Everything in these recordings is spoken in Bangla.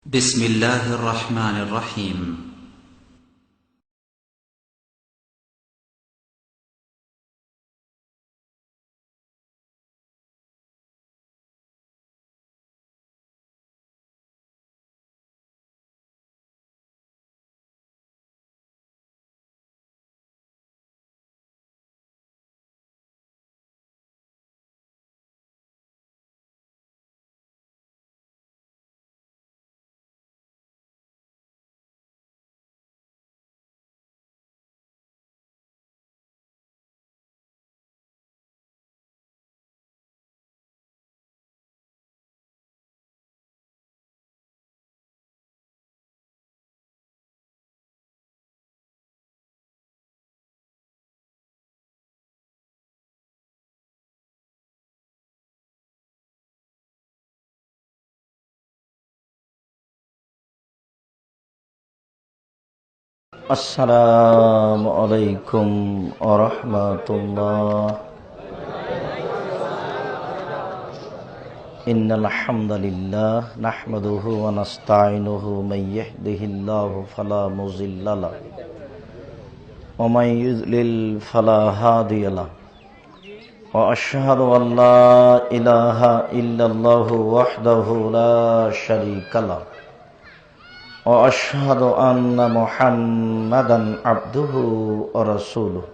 بسم الله الرحمن الرحيم السلام عليكم ورحمة الله. إن الحمد لله نحمده ونستعينه من يهده الله فلا مضل له ومن يضلل فلا هادي له وأشهد أن لا إله إلا الله وحده لا شريك له وأشهد أن محمدا عبده ورسوله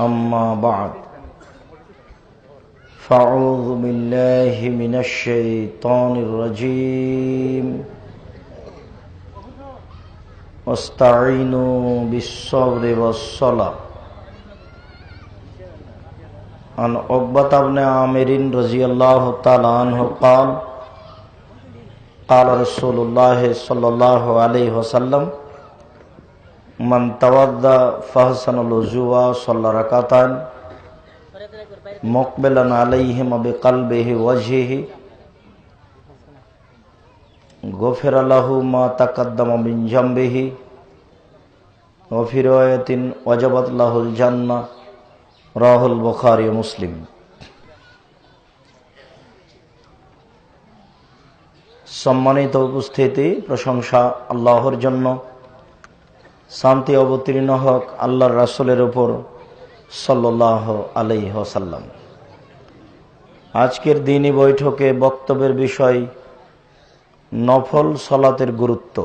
أما بعد فأعوذ بالله من الشيطان الرجيم واستعينوا بالصبر والصلاة. عن عقبة بن عامر رضي الله تعالى عنه قال قال رسول الله صلى الله عليه وسلم من توضأ فأحسن الوضوء صلى ركعتين مقبلا عليهما بقلبه وجهه غفر له ما تقدم من ذنبه وفي رواية وجبت له الجنة رواه البخاري ومسلم. সম্মানিত উপস্থিতি, প্রশংসা আল্লাহর জন্য, শান্তি অবতীর্ণ হোক আল্লাহর রাসূলের উপর সাল্লাল্লাহু আলাইহি ওয়াসাল্লাম। আজকের দিনী বৈঠকে বক্তব্যের বিষয় নফল সালাতের গুরুত্ব।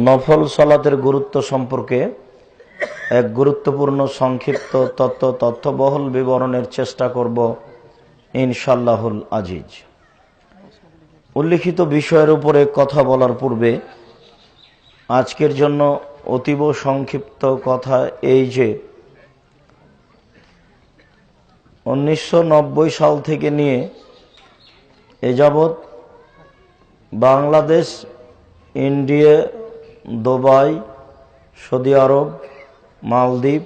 নফল সালাতের গুরুত্ব সম্পর্কে এক গুরুত্বপূর্ণ সংক্ষিপ্ত তথ্যবহুল বিবরণের চেষ্টা করব ইনশাআল্লাহুল আজিজ। উল্লিখিত বিষয়ের উপরে কথা বলার পূর্বে আজকের জন্য অতীব সংক্ষিপ্ত কথা এই যে 1990 সাল থেকে নিয়ে এ যাবৎ বাংলাদেশ, ইন্ডিয়া, দুবাই, সৌদি আরব, মালদ্বীপ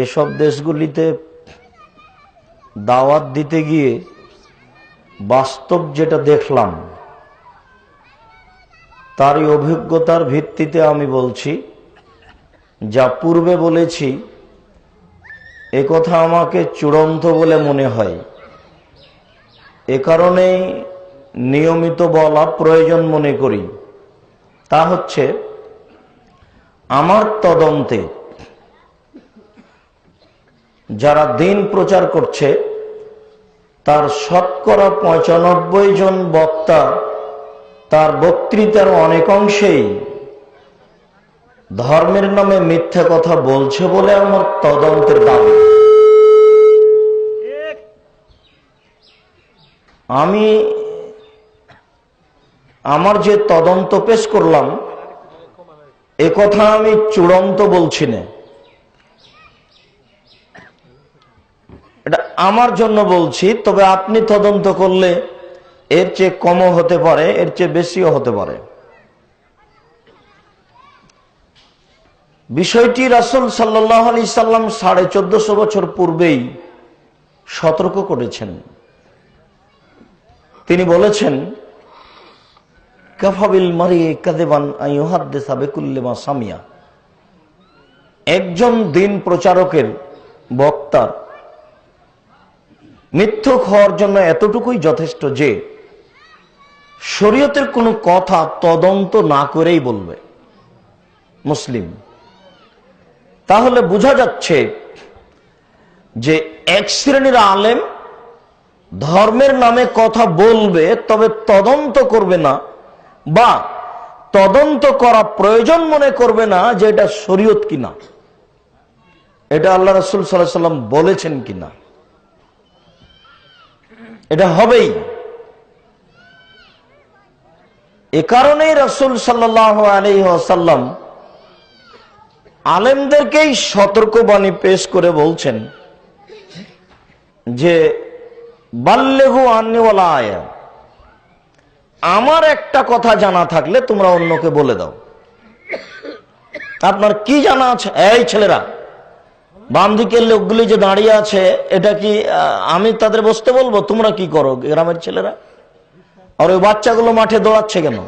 এসব দেশগুলিতে দাওয়াত দিতে গিয়ে বাস্তব যেটা দেখলাম তারই অভিজ্ঞতার ভিত্তিতে আমি বলছি। যা পূর্বে বলেছি এ কথা আমাকে চূড়ান্ত বলে মনে হয়, এ কারণেই নিয়মিত বলা প্রয়োজন মনে করি। তা হচ্ছে, আমার তদন্তে যারা দিন প্রচার করছে তার শতকরা 95 জন বক্তা তার বক্তৃতার অনেক অংশেই ধর্মের নামে মিথ্যা কথা বলছে বলে আমার তদন্তের দাবি। আমি আমার যে তদন্ত পেশ করলাম এ কথা আমি চূড়ান্ত বলছি না, এটা আমার জন্য বলছি। তবে আপনি তদন্ত করলে এর চেয়ে কমও হতে পারে, এর চেয়ে বেশিও হতে পারে। বিষয়টি রাসূল সাল্লাল্লাহু আলাইহি সাল্লাম 1450 বছর পূর্বেই সতর্ক করেছেন। তিনি বলেছেন, কাফা বিল মারই কাযিবান আন ইউহাদ্দিসা বিকুল্লি মা সামিয়া। একজন দিন প্রচারকের, বক্তার মিথ্যুক হওয়ার জন্য এতটুকুই যথেষ্ট যে শরীয়তের কোনো কথা তদন্ত না করেই বলবে মুসলিম, তাহলে বোঝা যাচ্ছে যে এক শ্রেণীর আলেম ধর্মের নামে কথা বলবে, তবে তদন্ত করবে না, বা তদন্ত করা প্রয়োজন মনে করবে না যে এটা শরীয়ত কিনা, এটা আল্লাহ রাসূল সাল্লাল্লাহু আলাইহি ওয়াসাল্লাম বলেছেন কিনা। এটা হবেই। এ কারণেই রাসূল সাল্লাল্লাহু আলাইহি ওয়াসাল্লাম আলেমদেরকেই সতর্কবাণী পেশ করে বলছেন যে বাল্লিগু আন্নী ওয়ালা আয়া, আমার একটা কথা জানা থাকলে তোমরা অন্যকে বলে দাও। আপনার কি জানা আছে? এই ছেলেরা, বাম দিকের লোকগুলি যে দাঁড়িয়ে আছে, এটা কি আমি তাদের বসতে বলবো? তোমরা কি করো গ্রামের ছেলেরা? আর ওই বাচ্চাগুলো মাঠে দৌড়াচ্ছে কেন?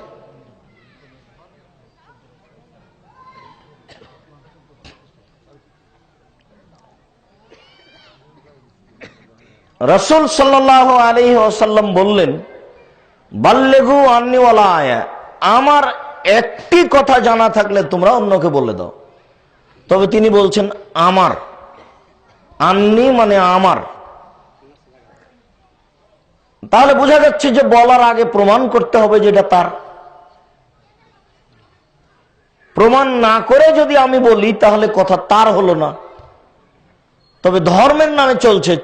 রাসূল সাল্লাল্লাহু আলাইহি ওয়াসাল্লাম বললেন বাল্লিগু আন্নী ওয়ালা আয়া, আমার একটি কথা জানা থাকলে তোমরা অন্যকে বলে দাও। তবে তিনি বলছেন আমার, আন্নী মানে আমার। তাহলে বোঝা যাচ্ছে যে বলার আগে প্রমাণ করতে হবে যেটা তার। প্রমাণ না করে যদি আমি বলি তাহলে কথা তার হলো না। তবে ধর্মের নামে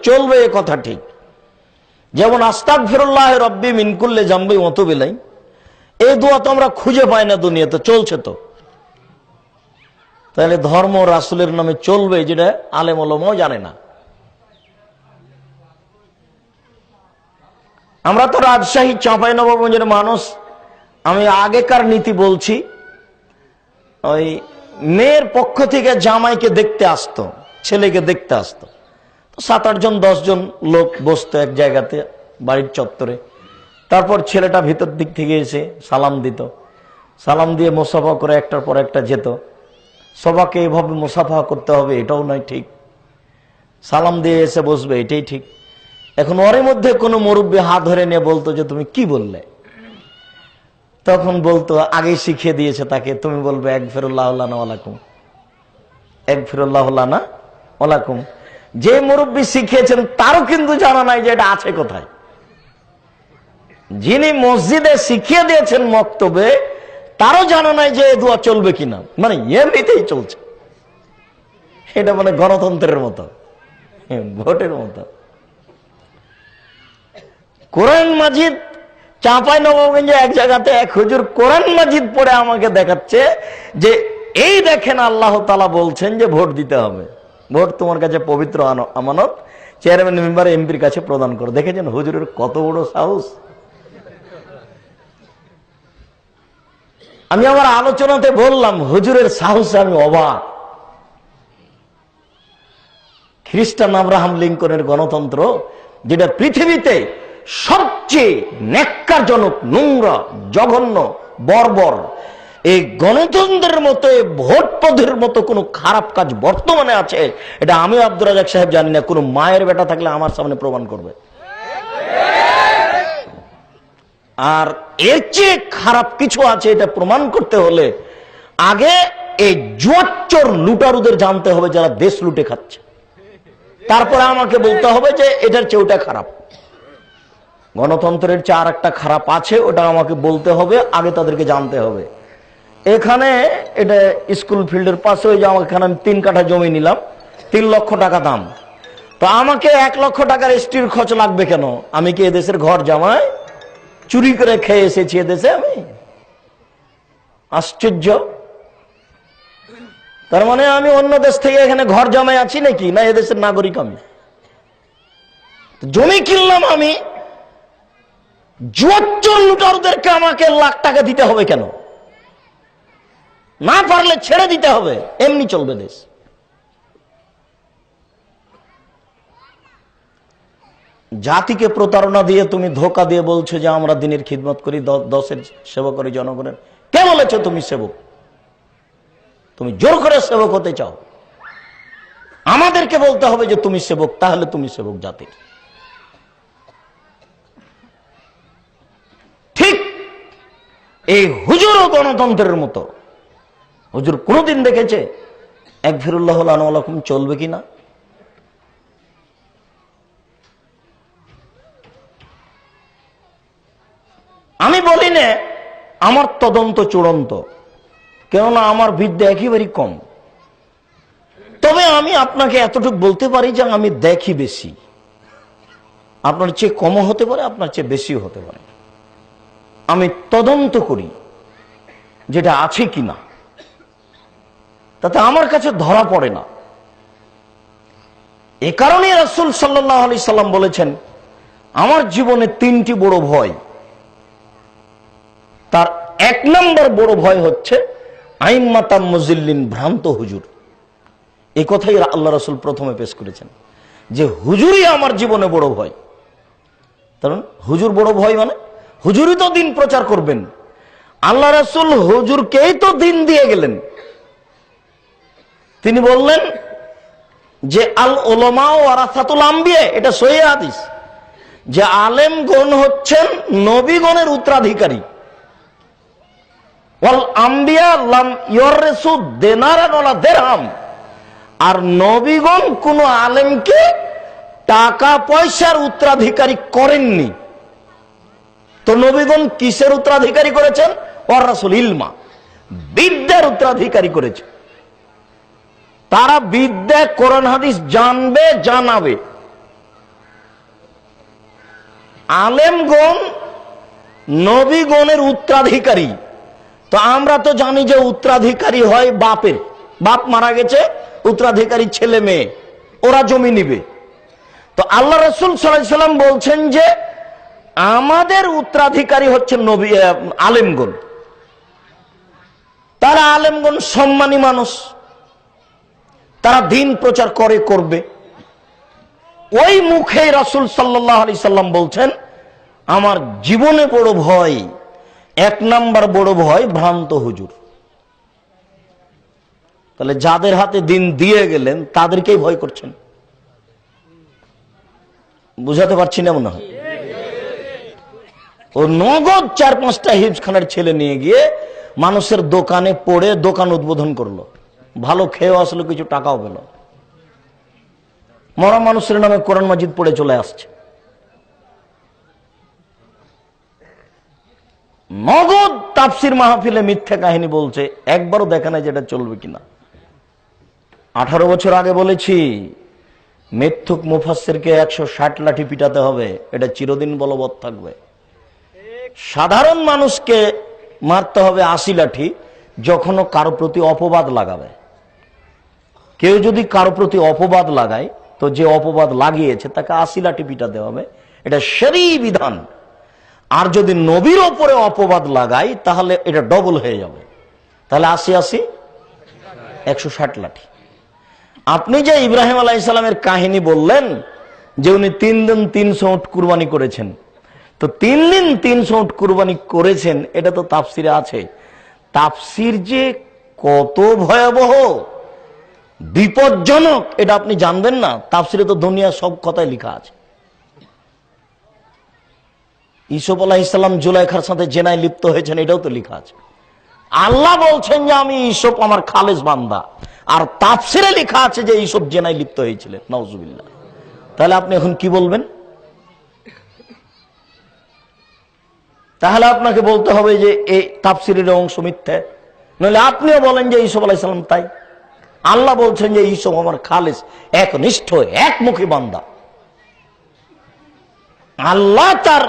চলবে এ কথা ঠিক। যেমন আস্তাগফিরুল্লাহ রব্বি মিন কুল্লি যামবি ওয়া তুবু ইলাইহি, এই দোয়া তো আমরা খুঁজে পাই না দুনিয়াতে, চলছে তো। তাহলে ধর্ম রাসূলের নামে চলবে যেটা আলেম ওলামাও জানে না। আমরা তো রাজশাহী চাঁপাইনবাবগঞ্জের মানুষ। আমি আগেকার নীতি বলছি, ওই মেয়ের পক্ষ থেকে জামাইকে দেখতে আসতো, ছেলেকে দেখতে আসতো, 7-8 জন 10 জন লোক বসতো এক জায়গাতে বাড়ির চত্বরে। তারপর ছেলেটা ভিতর দিক থেকে এসে সালাম দিত, সালাম দিয়ে মুসাফা করে একটার পর একটা যেত। সবাকে এভাবে মুসাফা করতে হবে এটাও নয় ঠিক, সালাম দিয়ে এসে বসবে এটাই ঠিক। এখন ওর মধ্যে কোনো মুরব্বী হাত ধরে নিয়ে বলতো যে তুমি কি বললে, তখন বলতো, আগেই শিখিয়ে দিয়েছে তাকে, তুমি বলবে আগফিরুল্লাহ লানা ওয়া লাকুম, আগফিরুল্লাহ লানা ওয়া লাকুম। যে মুরব্বী শিখিয়েছেন তারও কিন্তু জানা নাই যে এটা আছে কোথায়। যিনি মসজিদে শিখিয়ে দিয়েছেন মক্তবে, তারও জানা নাই যে দোয়া চলবে কিনা, মানে এমনিতেই চলছে। এটা মানে গণতন্ত্রের মতো, ভোটের মতো। কোরআন মাজিদ চাঁপাইনবাবগঞ্জে এক জায়গাতে এক হুজুর কোরআন মাজিদ পড়ে আমাকে দেখাচ্ছে যে এই দেখেন আল্লাহ তাআলা বলছেন যে ভোট দিতে হবে, ভোট তোমার কাছে পবিত্র আমানত, চেয়ারম্যান মেম্বার এমপির কাছে প্রদান করো। দেখেছেন হুজুরের কত বড় সাহস। আমি আমার আলোচনাতে বললাম হুজুরের সাহসে আমি অবাক। খ্রিস্টান আব্রাহাম লিঙ্কনের গণতন্ত্র, যেটা পৃথিবীতে সবচেয়ে ন্যাক্কারজনক, নোংরা, জঘন্য, বর্বর, এই গণতন্ত্রের মতো, ভোট পদ্ধতির মতো কোন খারাপ কাজ বর্তমানে আছে, এটা আমি আব্দুর রাজ্জাক সাহেব জানি না। কোন মায়ের বেটা থাকলে আমার সামনে প্রমাণ করবে। আর এর চেয়ে খারাপ কিছু আছে, এটা প্রমাণ করতে হলে আগে এই জুয়াচ্চোর লুটারুদের জানতে হবে যারা দেশ লুটে খাচ্ছে, তারপরে আমাকে বলতে হবে যে এটার চেয়ে ওটা খারাপ। গণতন্ত্রের চেয়ে আর একটা খারাপ আছে, ওটা আমাকে বলতে হবে, আগে তাদেরকে জানতে হবে। এখানে এটা স্কুল ফিল্ডের পাশে, ওই যে এখানে আমি 3 কাঠা জমি নিলাম, 3 লক্ষ টাকা দাম। তো আমাকে 1 লক্ষ টাকার স্ত্রীর খরচ লাগবে কেন? আমি কি এদেশের ঘর জামাই? চুরি করে খেয়ে এসেছি এদেশে আমি? আশ্চর্য। তার মানে আমি অন্য দেশ থেকে এখানে ঘর জামাই আছি নাকি? না, এদেশের নাগরিক আমি। জমি কিনলাম আমি, জুয়াচ্চোর লুটারদেরকে আমাকে লাখ টাকা দিতে হবে কেন? না পারলে ছেড়ে দিতে হবে, এমনি চলবে দেশ। জাতিকে প্রতারণা দিয়ে তুমি ধোকা দিয়ে বলছো যে আমরা দিনের খিদমত করি, দশের সেবা করি জনগণের। কে বলেছো তুমি সেবক? তুমি জোর করে সেবক হতে চাও। আমাদেরকে বলতে হবে যে তুমি সেবক, তাহলে তুমি সেবক জাতির। ঠিক এই হুজুরও গণতন্ত্রের মতো। হুজুর কোনদিন দেখেছে একফিরুল্লাহ আনওয়ালাকুম চলবে কিনা? আমি বলি না আমার তদন্ত চূড়ান্ত, কেননা আমার বিদ্যা একেবারেই কম। তবে আমি আপনাকে এতটুকু বলতে পারি যে আমি দেখি বেশি। আপনার চেয়ে কমও হতে পারে, আপনার চেয়ে বেশিও হতে পারে। আমি তদন্ত করি যেটা আছে কিনা, তাতে আমার কাছে ধরা পড়ে না। এ কারণে রাসূল সাল্লাল্লাহু আলাইহি সাল্লাম বলেছেন, আমার জীবনে 3টি বড় ভয়। তার 1 নম্বর বড় ভয় হচ্ছে আইম্মাতাম মুজিল্লিন, ভ্রান্ত হুজুর। এই কথাই আল্লাহ রাসূল প্রথমে পেশ করেছেন যে হুজুরই আমার জীবনে বড় ভয়। কারণ হুজুর বড় ভয় মানে হুজুরই তো দিন প্রচার করবেন। আল্লাহ রাসূল হুজুরকেই তো দিন দিয়ে গেলেন। তিনি বললেন যে আল উলামা ওয়ারাসাতুল আম্বিয়া, এটা সহিহ হাদিস, যে আলেমগণ হচ্ছেন নবীগণের উত্তরাধিকারী। ওয়াল আম্বিয়া লাম ইউরিসু দিনারান ওয়ালা দিরহাম, আর নবীগণ কোন আলেমকে টাকা পয়সার উত্তরাধিকারী করেননি। তো নবীগণ কিসের উত্তরাধিকারী করেছেন? ওয়ারাসুল ইলমা, বিদ্যার উত্তরাধিকারী করেছে। তারা বিদ্যা কোরআন হাদিস জানবে, জানাবে। আলেমগণ নবীগণের উত্তরাধিকারী। তো আমরা তো জানি যে উত্তরাধিকারী হয় বাপের, বাপ মারা গেছে, উত্তরাধিকারী ছেলে মেয়ে, ওরা জমি নিবে। তো আল্লাহ রাসূল সাল্লাল্লাহু আলাইহি সাল্লাম বলছেন যে আমাদের উত্তরাধিকারী হচ্ছে নবী, আলেমগণ। তারা আলেমগণ সম্মানী মানুষ, তারা দিন প্রচার করবে। ওই মুখে রাসূল সাল্লাল্লাহু আলাইহি সাল্লাম বলছেন আমার জীবনে বড় ভয়, 1 নম্বর বড় ভয় ভ্রান্ত হুজুর। তাহলে যাদের হাতে দিন দিয়ে গেলেন তাদেরকেই ভয় করছেন। বুঝাতে পারছি না মনে হয়? ও নগদ 4-5টা হিফজখানার ছেলে নিয়ে গিয়ে মানুষের দোকানে পড়ে দোকান উদ্বোধন করলো, ভালো খেয়ে আসলো, কিছু টাকাও পেল। মরা মানুষের নামে কোরআন মাজিদ পড়ে চলে আসছে। নগদ তাফসির মাহফিলে মিথ্যা কাহিনী বলছে, একবারও দেখা নাই যেটা চলবে কিনা। 18 বছর আগে বলেছি মিথ্যুক মুফাসসিরকে 160 লাঠি পিটাতে হবে, এটা চিরদিন বলবৎ থাকবে। সাধারণ মানুষকে মারতে হবে 80 লাঠি যখনও কারো প্রতি অপবাদ লাগাবে। কেউ যদি কারো প্রতি অপবাদ লাগায় তো যে অপবাদ লাগিয়েছে তাকে 80 লাঠি পিটাতে হবে, এটা শরঈ বিধান। আর যদি নবীর ওপরে অপবাদ লাগাই তাহলে এটা ডবল হয়ে যাবে, তাহলে 80-80 160 লাঠি। আপনি যে ইব্রাহিম আলাইহিস সালামের কাহিনী বললেন যে উনি 3 দিন 300 উট কুরবানি করেছেন, তো 3 দিন 300 উট কুরবানি করেছেন এটা তো তাফসিরে আছে। তাফসির যে কত ভয়াবহ বিপজ্জনক এটা আপনি জানবেন না। তাফসিরে তো দুনিয়ার সব কথাই লেখা আছে। ইউসুফ আলাইহিস সালাম জুলাইখার সাথে জেনায় লিপ্ত হয়েছেন, এটাও তো লেখা আছে। আল্লাহ বলছেন যে আমি ইউসুফ আমার খালেস বান্দা, আর তাফসিরে লেখা আছে যে ইউসুফ জেনায় লিপ্ত হয়েছিলেন, নাউজুবিল্লাহ। তাহলে আপনি এখন কি বলবেন? তাহলে আপনাকে বলতে হবে যে এই তাফসিরের অংশ মিথ্যা, নইলে আপনিও বলেন যে ইউসুফ আলাইহিস সালাম তাই। আল্লাহ বলছেন যে ইউসুফ আমার খালেস একনিষ্ঠ একমুখী বান্দা। আল্লাহ তার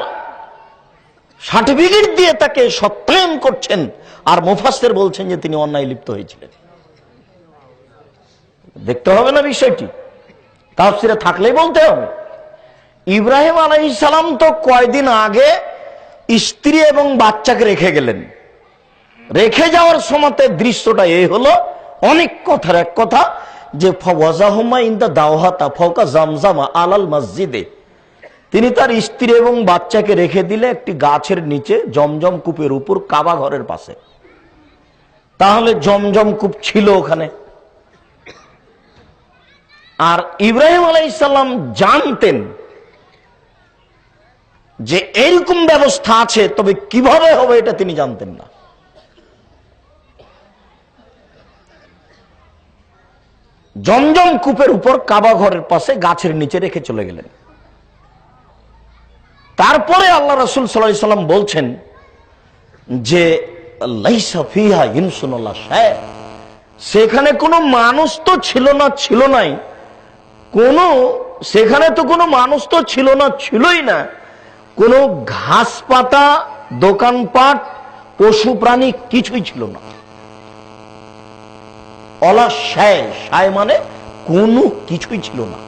সার্টিফিকেট দিয়ে তাকে সত্যায়ন করছেন, আর মুফাসসির বলছেন যে তিনি অন্যায় লিপ্ত হয়েছিলেন। দেখতে হবে না বিষয়টি? তাফসিরে থাকলেই বলতে হবে। ইব্রাহিম আলাইহিস সালাম তো কয়দিন আগে স্ত্রী এবং বাচ্চাকে রেখে গেলেন। রেখে যাওয়ার সময়তে দৃশ্যটা এই হলো, অনেক কথার এক কথা, যে ফাওয়াজাহুমা ইনদা দাওহাতা ফাওকা জামজামা আলাল মসজিদে, তিনি তার স্ত্রী এবং বাচ্চাকে রেখে দিলে একটি গাছের নিচে জমজম কূপের উপর, কাবা ঘরের পাশে। তাহলে জমজম কূপ ছিল ওখানে। আর ইব্রাহিম আলাইহিস সালাম জানতেন যে এরকম ব্যবস্থা আছে, তবে কিভাবে হবে এটা তিনি জানতেন না। জমজম কূপের উপর কাবা ঘরের পাশে গাছের নিচে রেখে চলে গেলেন। তারপরে আল্লাহ রাসূল সাল্লাল্লাহু আলাইহি সাল্লাম বলছেন যে লাইসা ফিহা ইনসুনুল্লাহ শায়, সেখানে কোনো মানুষ তো ছিল নাই, সেখানে তো কোনো মানুষ তো ছিলই না, কোনো ঘাস পাতা, দোকানপাট, পশু প্রাণী কিছুই ছিল না। অলা শায়, শায় মানে কোনো কিছুই ছিল না।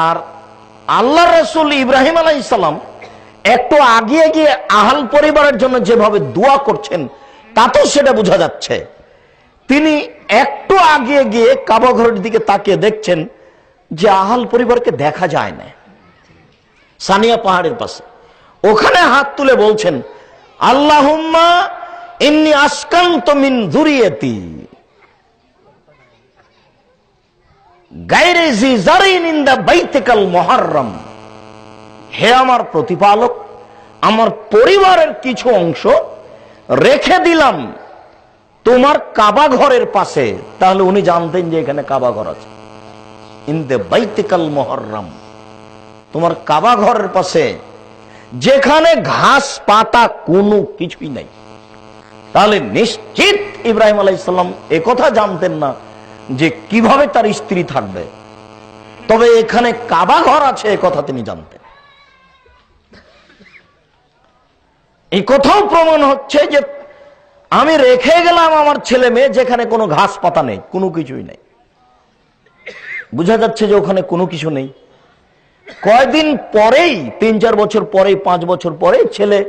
আর আল্লাহ রাসূল ইব্রাহিম আলাইহিস সালাম একটু আগে গিয়ে আহাল পরিবারের জন্য যেভাবে দোয়া করছেন, তাতেও সেটা বোঝা যাচ্ছে। তিনি একটু আগে গিয়ে কাবা ঘরের দিকে তাকিয়ে দেখছেন যে আহাল পরিবারকে দেখা যায় না। সানিয়া পাহাড়ের পাশে ওখানে হাত তুলে বলছেন, আল্লাহুম্মা ইন্নী আসকানতু মিন যুরিয়াতি গায়রি জি জারিন ইনদা বাইতিকাল মুহাররম, হে আমার প্রতিপালক, আমার পরিবারের কিছু অংশ রেখে দিলাম তোমার কাবা ঘরের পাশে। তাহলে উনি জানতেন যে এখানে কাবা ঘর আছে। ইনদা বাইতিকাল মুহাররম, তোমার কাবা ঘরের পাশে, যেখানে ঘাস পাতা কোনো কিছুই নাই। তাহলে নিশ্চিত ইব্রাহিম আলাইহিস সালাম একথা জানতেন না যে কিভাবে তার স্ত্রী থাকবে, তবে এখানে কাবা ঘর আছে একথা তিনি জানতেন। এই কথাও প্রমাণ হচ্ছে যে আমি রেখে গেলাম আমার ছেলে মেয়ে যেখানে কোনো ঘাস পাতা নেই, কোনো কিছুই নেই। বোঝা যাচ্ছে যে ওখানে কোনো কিছু নেই। কয়দিন পরেই, 3-4 বছর পরেই, 5 বছর পরে ছেলে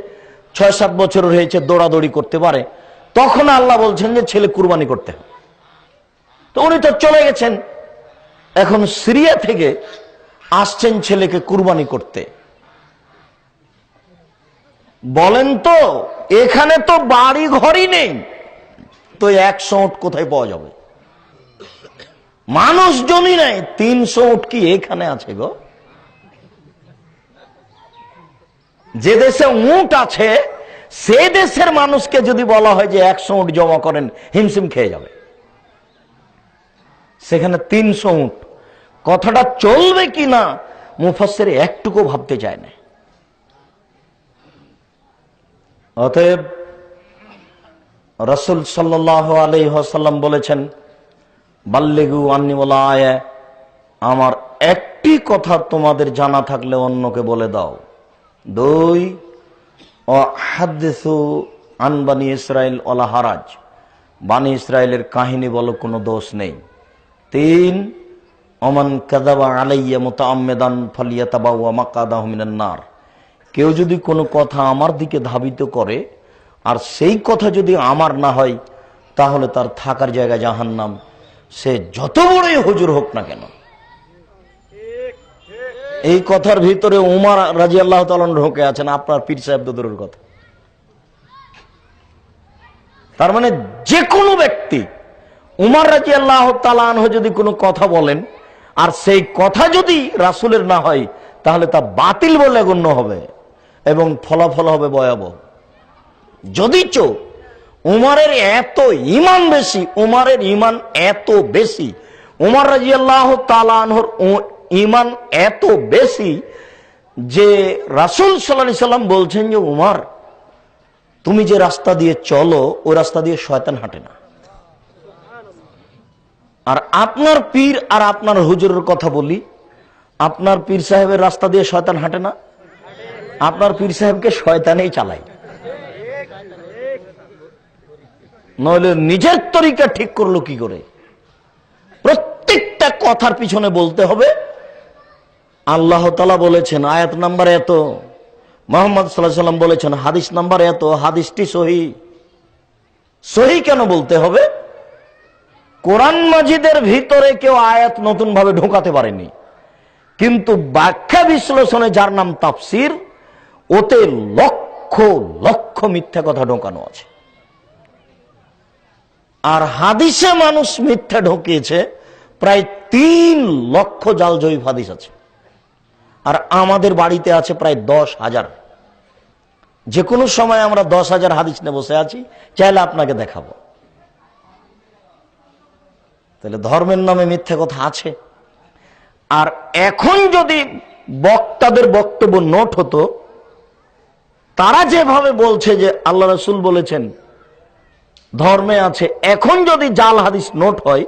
6-7 বছর হয়েছে, দৌড়াদৌড়ি করতে পারে, তখন আল্লাহ বলছেন যে ছেলে কুরবানি করতে হবে। তো উনি তো চলে গেছেন, এখন সিরিয়া থেকে আসছেন ছেলেকে কুরবানি করতে। বলেন তো, এখানে তো বাড়ি ঘরই নেই, তো 100 উট কোথায় পাওয়া যাবে? মানুষজনই নাই, 300 উট কি এখানে আছে গো? যে দেশে উট আছে সে দেশের মানুষকে যদি বলা হয় যে 100 উট জমা করেন, হিমশিম খেয়ে যাবে। সেখানে 300 উট, কথাটা চলবে কিনা মুফাসসির একটুকু ভাবতে চায় না। অতএব রাসূল সাল্লাল্লাহু আলাইহি ওয়াসাল্লাম বলেছেন, বাল্লিগু আন্নী ওয়ালা আয়া, আমার একটি কথা তোমাদের জানা থাকলে অন্যকে বলে দাও। 2, ও হাদিসু আন বানি ইসরাইল ওয়ালা হারাজ, বানি ইসরাইলের কাহিনী বলো, কোনো দোষ নেই। 3, ওমান কাযাবা আলাইয়া মুতাআম্মিদান ফালিয়াতাবাওয়া মাকআদাহু মিনান নার, কেউ যদি কোনো কথা আমার দিকে ধাবিত করে আর সেই কথা যদি আমার না হয়, তাহলে তার থাকার জায়গা জাহান্নাম, সে যত বড়ই হুজুর হোক না কেন। এই কথার ভিতরে উমর রাদিয়াল্লাহু তাআলা ঢোকে আছেন, আপনার পীর সাহেব দূরের কথা। তার মানে যে কোনো ব্যক্তি, উমর রাদিয়াল্লাহু তাআলা আনহু যদি কোনো কথা বলেন আর সেই কথা যদি রাসূলের না হয়, তাহলে তা বাতিল বলে গণ্য হবে এবং ফলাফল হবে ভয়াবহ। যদিচ উমরের এত ঈমান বেশি, উমরের ঈমান এত বেশি, উমর রাদিয়াল্লাহু তাআলা আনহুর ঈমান এত বেশি যে রাসূল সাল্লাল্লাহু আলাইহি সাল্লাম বলছেন যে উমর, তুমি যে রাস্তা দিয়ে চলো ওই রাস্তা দিয়ে শয়তান হাঁটে না। আর আপনার পীর আর আপনার হুজুরের কথা বলি, আপনার পীর সাহেবের রাস্তা দিয়ে শয়তান হাঁটে না, আপনার পীর সাহেবকে শয়তানেই চালায়। নইলে নিজের তরিকা ঠিক করলো কি করে? প্রত্যেকটা কথার পিছনে বলতে হবে আল্লাহ তাআলা বলেছেন, আয়াত নাম্বার এত, মুহাম্মদ সাল্লাল্লাহু আলাইহি ওয়াসাল্লাম বলেছেন হাদিস নাম্বার এত, হাদিসটি সহিহ। সহিহ কেন বলতে হবে? কোরআন মাজিদের ভিতরে কেউ আয়াত নতুন ভাবে ঢোকাতে পারেনি, কিন্তু ব্যাখ্যা বিশ্লেষণে যার নাম তাফসীর, ওতে লক্ষ লক্ষ মিথ্যা কথা ঢোকানো আছে। আর হাদিসে মানুষ মিথ্যা ঢোকিয়েছে প্রায় 3 লক্ষ জাল জয়ীফ হাদিস আছে। আর আমাদের বাড়িতে আছে প্রায় 10,000। যে কোনো সময় আমরা 10,000 হাদিস নিয়ে বসে আছি, চাইলে আপনাকে দেখাবো। তাহলে ধর্মের নামে মিথ্যে কথা আছে। আর এখন যদি বক্তাদের বক্তব্য নোট হতো, তারা যেভাবে বলছে যে আল্লাহ রাসূল বলেছেন ধর্মে আছে, এখন যদি জাল হাদিস নোট হয়,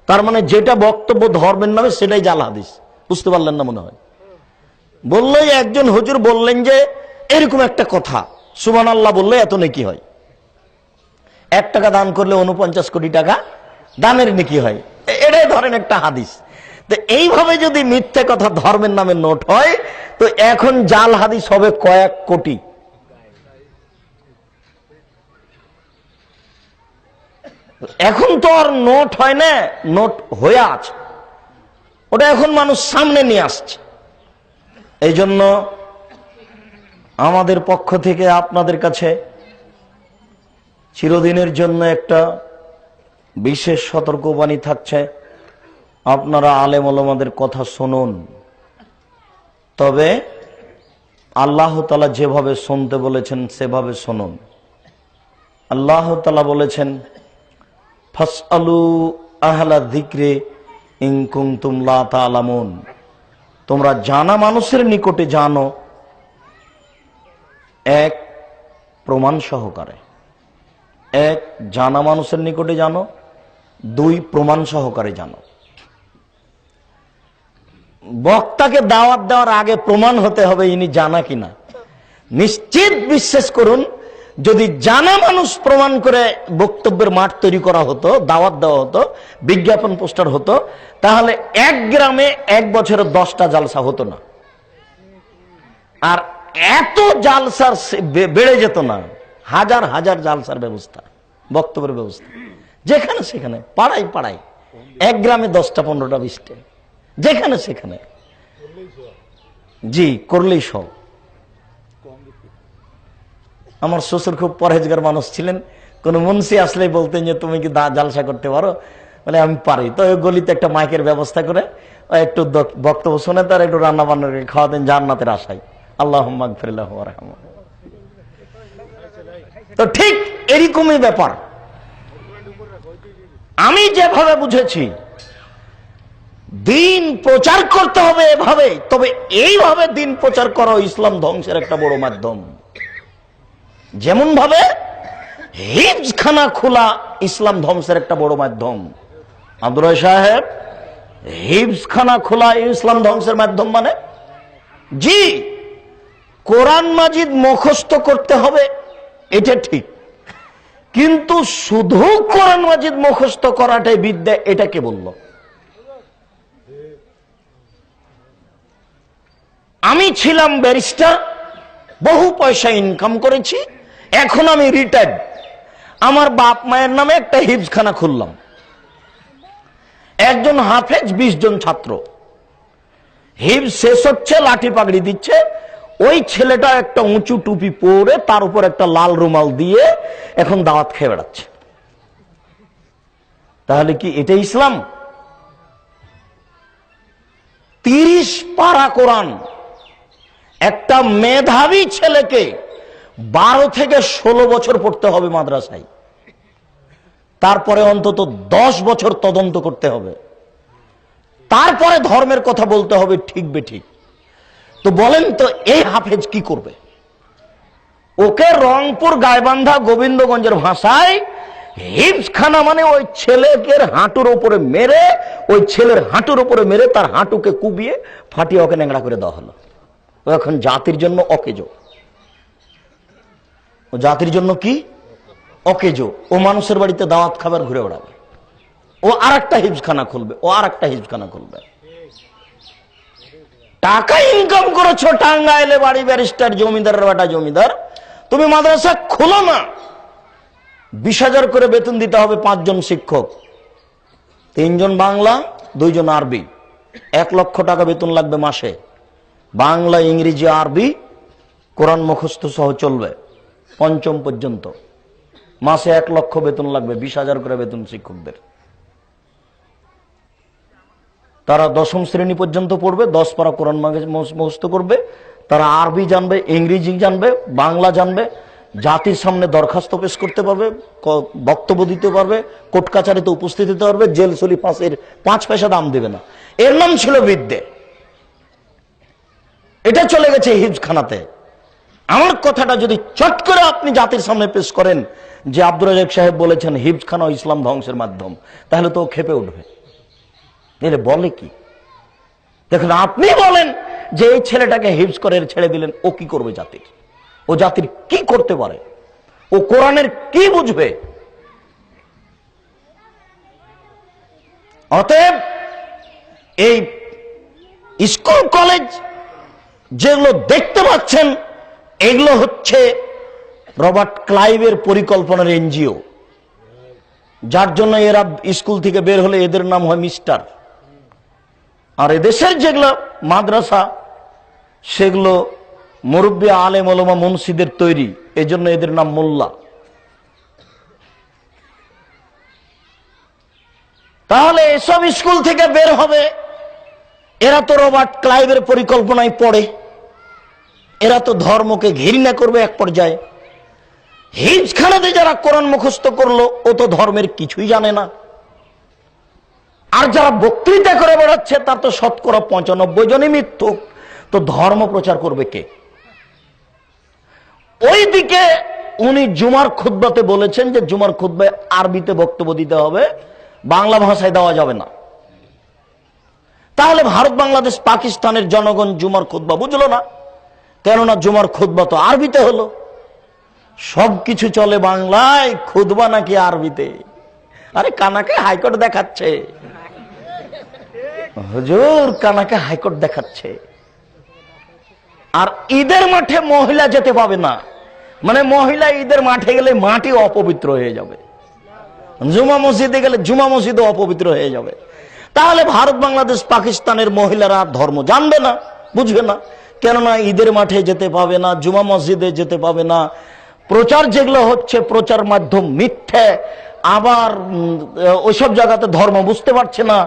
তার মানে যেটা বক্তব্য ধর্মের নামে সেটাই জাল হাদিস। বুঝতে পারলেন না মনে হয়? বললেই একজন হুজুর বললেন যে এরকম একটা কথা, সুবহানাল্লাহ বললে এত নেকি হয়, 1 টাকা দান করলে 49 কোটি টাকা দানের নেকি হয়, এটাই ধরেন একটা হাদিস। তো এইভাবে যদি মিথ্যে কথা ধর্মের নামে নোট হয়, তো এখন জাল হাদিস হবে কয়েক কোটি। এখন তো আর নোট হয় না, নোট হয়ে আছে, ওটা এখন মানুষ সামনে নিয়ে আসছে। এই জন্য আমাদের পক্ষ থেকে আপনাদের কাছে চিরদিনের জন্য একটা বিশেষ সতর্কবাণী থাকছে, আপনারা আলেম ওলামাদের কথা শুনুন, তবে আল্লাহ তাআলা যেভাবে শুনতে বলেছেন সেভাবে শুনুন। আল্লাহ তাআলা বলেছেন, ফাসআলু আহলা যিকরি ইন কুনতুম লা তা'লামুন, তোমরা জানা মানুষের নিকটে জানো, 1 প্রমাণ সহকারে। 1 জানা মানুষের নিকটে জানো, 2 প্রমাণ সহকারে জানো। বক্তাকে দাওয়াত দেওয়ার আগে প্রমাণ হতে হবে ইনি জানা কিনা। নিশ্চিত বিশ্বাস করুন, যদি জানা মানুষ প্রমাণ করে বক্তব্যের মাঠ তৈরি করা হতো, দাওয়াত দেওয়া হতো, বিজ্ঞাপন পোস্টার হতো, তাহলে 1 গ্রামে 1 বছরে 10টা জালসা হতো না। আর এত জালসার বেড়ে যেত না, হাজার হাজার জালসার ব্যবস্থা, বক্তব্যের ব্যবস্থা, যেখানে সেখানে, পাড়ায় পাড়ায়, 1 গ্রামে 10টা 15টা 20টা, যেখানে সেখানে। জি, করলেই সব। আমার শ্বশুর খুব পরহেজগার মানুষ ছিলেন, কোন মুন্সি আসলেই বলতেন যে তুমি কি জালসা করতে পারো? বলে আমি পারি। তো ওই গলিতে একটা মাইকের ব্যবস্থা করে একটু বক্তব্য শুনে তার একটু রান্না বান্না করে খাওয়াতেন জান্নাতের আশায়। আল্লাহুম্মা গফির লাহু ওয়ারহামহু। তো ঠিক এরকমই ব্যাপার। আমি যেভাবে বুঝেছি, দিন প্রচার করতে হবে এভাবে, তবে এইভাবে দিন প্রচার করা ইসলাম ধ্বংসের একটা বড় মাধ্যম। যেমন ভাবে হিফজখানা খোলা ইসলাম ধ্বংসের একটা বড় মাধ্যম। আব্দুর রাজ্জাক সাহেব, হিফজখানা খোলা ইসলাম ধ্বংসের মাধ্যম মানে? জি, কোরআন মাজিদ মুখস্থ করতে হবে, এটা ঠিক, কিন্তু শুধু কোরআন মাজিদ মুখস্থ করাটাই বিদ্যা, এটা কে বলল? আমি ছিলাম ব্যারিস্টার, বহু পয়সা ইনকাম করেছি, এখন আমি রিটায়ার্ড, আমার বাপ মায়ের নামে একটা হিফজখানা খুললাম, একজন হাফেজ, 20 জন ছাত্র, হিফজ শেষ হচ্ছে, লাঠি পাগড়ি দিচ্ছে, ওই ছেলেটা একটা উঁচু টুপি পরে তার উপর একটা লাল রুমাল দিয়ে এখন দাওয়াত খেয়ে বেড়াচ্ছে। তাহলে কি এটা ইসলাম? 30 পারা কোরআন একটা মেধাবী ছেলেকে 12 থেকে 16 বছর পড়তে হবে মাদ্রাসায়, তারপরে অন্তত 10 বছর তদন্ত করতে হবে, তারপরে ধর্মের কথা বলতে হবে ঠিক বেঠিক। তো বলেন তো এই হাফেজ কি করবে? ওকে রংপুর গাইবান্ধা গোবিন্দগঞ্জের ভাষায় হিফজখানা মানে ওই ছেলেকে হাঁটুর উপরে মেরে, ওই ছেলের হাঁটুর উপরে মেরে তার হাঁটুকে কুবিয়ে ফাটিয়ে ওকে ন্যাংরা করে দেওয়া হলো। ও এখন জাতির জন্য অকেজো। ও জাতির জন্য কি অকেজো। ও মানুষের বাড়িতে দাওয়াত খাবার ঘুরে বেড়াবে, ও আর একটা হিফজখানা খুলবে, ও আর একটা হিফজখানা খুলবে। টাকা ইনকাম করেছো, টাঙ্গাইলে বাড়ি, ব্যারিস্টার, জমিদারের বেটা জমিদার, তুমি মাদ্রাসা খোলো না। 20,000 করে বেতন দিতে হবে 5 জন শিক্ষক, 3 জন বাংলা, 2 জন আরবি, 1 লক্ষ টাকা বেতন লাগবে মাসে। বাংলা, ইংরেজি, আরবি, কোরআন মুখস্থ সহ চলবে 5ম পর্যন্ত, মাসে 1 লক্ষ বেতন লাগবে, 20,000 করে বেতন শিক্ষকদের। তারা 10ম শ্রেণী পর্যন্ত পড়বে, 10 পারা কোরআন মুখস্থ করবে, তারা আরবি জানবে, ইংরেজি জানবে, বাংলা জানবে, জাতির সামনে দরখাস্ত পেশ করতে পারবে, বক্তব্য দিতে পারবে, কোর্ট কাছারিতে উপস্থিত হতে পারবে, জেল সলি 5 পয়সা দাম দেবে না। এর নাম ছিল বিদ্যে। এটা চলে গেছে হিফজখানাতে। আমার কথাটা যদি চট করে আপনি জাতির সামনে পেশ করেন যে আব্দুর রাজ্জাক সাহেব বলেছেন হিফজখানা ইসলাম ধ্বংসের মাধ্যম, তাহলে তো খেপে উঠবে। এলে বলে কি? দেখুন, আপনি বলেন যে এই ছেলেটাকে হিফজ করে ছেড়ে দিলেন, ও কি করবে জাতির? ও জাতির কি করতে পারে? ও কোরআনের কি বুঝবে? অতএব এই স্কুল কলেজ যেগুলো দেখতে পাচ্ছেন, এগুলো হচ্ছে রবার্ট ক্লাইভের পরিকল্পনার এনজিও, যার জন্য এরা স্কুল থেকে বের হলে এদের নাম হয় মিস্টার। আর এদেশের যেগুলো মাদ্রাসা, সেগুলো মুরব্বী আলেম ওলামা মুন্সিদের তৈরি, এজন্য এদের নাম মোল্লা। তাহলে এসব স্কুল থেকে বের হবে, এরা তো রবার্ট ক্লাইভের পরিকল্পনায় পড়ে, এরা তো ধর্মকে ঘৃণা করবে এক পর্যায়ে। হিফজখানাতে যারা কোরআন মুখস্থ করলো, ও তো ধর্মের কিছুই জানে না। আর যারা বক্তৃতা করে বেড়াচ্ছে, তার তো শতকরা 95 জনই মিথ্যুক। তো ধর্ম প্রচার করবে কে? ওইদিকে উনি জুমার খুতবাতে বলেছেন যে জুমার খুতবায় আরবিতে বক্তব্য দিতে হবে, বাংলা ভাষায় দেওয়া যাবে না। তাহলে ভারত, বাংলাদেশ, পাকিস্তানের জনগণ জুমার খুতবা বুঝলো না, কেননা জুমার খুতবা তো আরবিতে হলো। সবকিছু চলে বাংলায়, খুতবা নাকি আরবিতে। আরে কানাকে হাইকোর্ট দেখাচ্ছে, হুজুর কানাকে হাইকোর্ট দেখাচ্ছে। আর ঈদের মাঠে মহিলা যেতে পাবে না, মানে মহিলা ঈদের মাঠে গেলে মাটি অপবিত্র হয়ে যাবে, জুমা মসজিদে গেলে জুমা মসজিদও অপবিত্র হয়ে যাবে। তাহলে ভারত, বাংলাদেশ, পাকিস্তানের মহিলারা ধর্ম জানবে না, বুঝবে না, কেননা ঈদের মাঠে যেতে পাবে না, জুমা মসজিদে যেতে পাবে না। প্রচার যেগুলো হচ্ছে, প্রচার মাধ্যম মিথ্যে। আবার ওইসব জায়গাতে ধর্ম বুঝতে পারছে না।